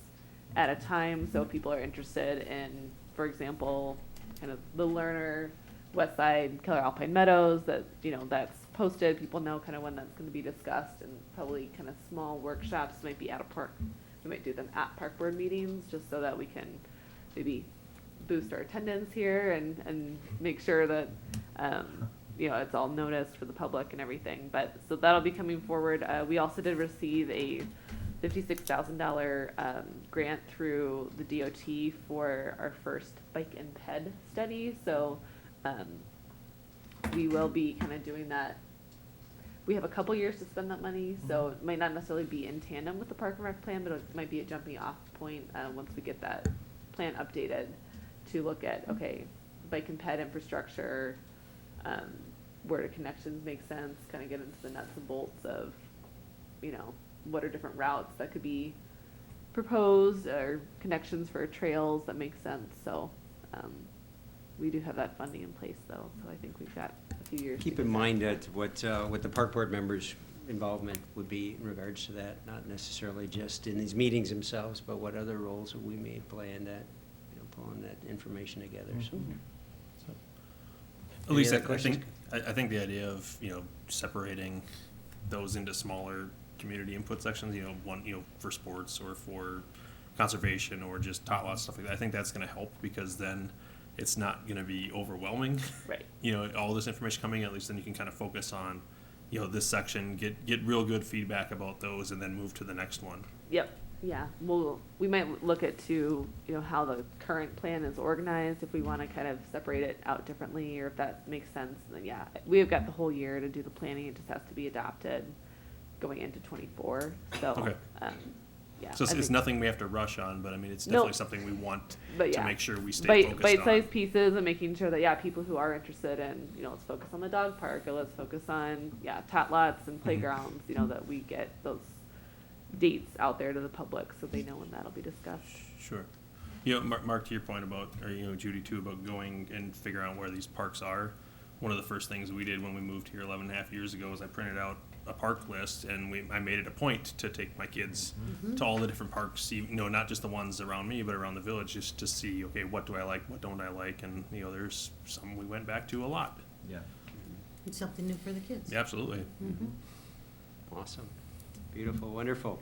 [SPEAKER 8] at a time, so if people are interested in, for example, kind of the learner, West Side, Keller Alpine Meadows, that, you know, that's posted, people know kind of when that's gonna be discussed, and probably kind of small workshops might be at a park. We might do them at park board meetings, just so that we can maybe boost our attendance here and make sure that, you know, it's all noticed for the public and everything, but, so that'll be coming forward. We also did receive a $56,000 grant through the DOT for our first bike and ped study, so we will be kind of doing that. We have a couple years to spend that money, so it might not necessarily be in tandem with the park and rec plan, but it might be a jumping off point once we get that plan updated to look at, okay, bike and ped infrastructure, where do connections make sense, kind of get into the nuts and bolts of, you know, what are different routes that could be proposed, or connections for trails that make sense, so, we do have that funding in place though, so I think we've got a few years.
[SPEAKER 2] Keep
[SPEAKER 8] to
[SPEAKER 2] in
[SPEAKER 8] get
[SPEAKER 2] mind that what the park board members' involvement would be in regards to that, not necessarily just in these meetings themselves, but what other roles that we may play in that, you know, pulling that information together, so.
[SPEAKER 4] At least
[SPEAKER 2] Any other
[SPEAKER 4] I think the idea of, you know, separating those into smaller community input sections, you know, one, you know, for sports or for conservation or just tot lots, stuff like that, I think that's gonna help, because then it's not gonna be overwhelming.
[SPEAKER 8] Right.
[SPEAKER 4] You know, all this information coming, at least then you can kind of focus on, you know, this section, get real good feedback about those, and then move to the next one.
[SPEAKER 8] Yep, yeah, we might look at too, you know, how the current plan is organized, if we wanna kind of separate it out differently, or if that makes sense, then yeah, we have got the whole year to do the planning, it just has to be adopted going into '24, so,
[SPEAKER 4] Okay.
[SPEAKER 8] Yeah.
[SPEAKER 4] So
[SPEAKER 8] I
[SPEAKER 4] it's
[SPEAKER 8] think-
[SPEAKER 4] nothing we have to rush on, but I mean, it's
[SPEAKER 8] No.
[SPEAKER 4] definitely something we want
[SPEAKER 8] But
[SPEAKER 4] to
[SPEAKER 8] yeah,
[SPEAKER 4] make sure we stay
[SPEAKER 8] bite,
[SPEAKER 4] focused
[SPEAKER 8] bite-sized
[SPEAKER 4] on.
[SPEAKER 8] pieces, and making sure that, yeah, people who are interested in, you know, let's focus on the dog park, or let's focus on, yeah, tot lots and playgrounds, you know, that we get those dates out there to the public, so they know when that'll be discussed.
[SPEAKER 4] Sure. You know, Mark, to your point about, or, you know, Judy too, about going and figuring out where these parks are, one of the first things we did when we moved here 11 and a half years ago is I printed out a park list, and I made it a point to take my kids to all the different parks, you know, not just the ones around me, but around the village, just to see, okay, what do I like, what don't I like, and, you know, there's some we went back to a lot.
[SPEAKER 1] Yeah.
[SPEAKER 5] It's something new for the kids.
[SPEAKER 4] Yeah, absolutely.
[SPEAKER 2] Awesome, beautiful, wonderful.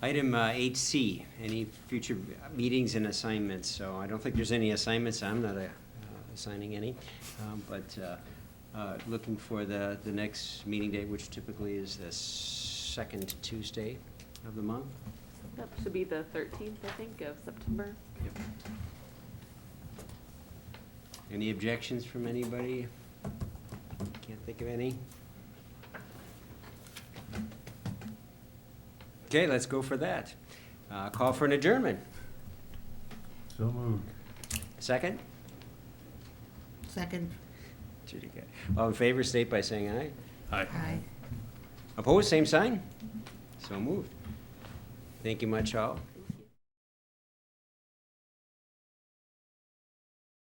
[SPEAKER 2] Item 8C, any future meetings and assignments? So I don't think there's any assignments, I'm not assigning any, but looking for the next meeting date, which typically is the second Tuesday of the month.
[SPEAKER 8] That should be the 13th, I think, of September.
[SPEAKER 2] Yep. Any objections from anybody? Can't think of any. Okay, let's go for that. Call for an adjournment.
[SPEAKER 7] So moved.
[SPEAKER 2] Second?
[SPEAKER 5] Second.
[SPEAKER 2] Judy, okay. All in favor, state by saying aye.
[SPEAKER 4] Hi.
[SPEAKER 5] Aye.
[SPEAKER 2] Opposed, same sign? So moved. Thank you much, all.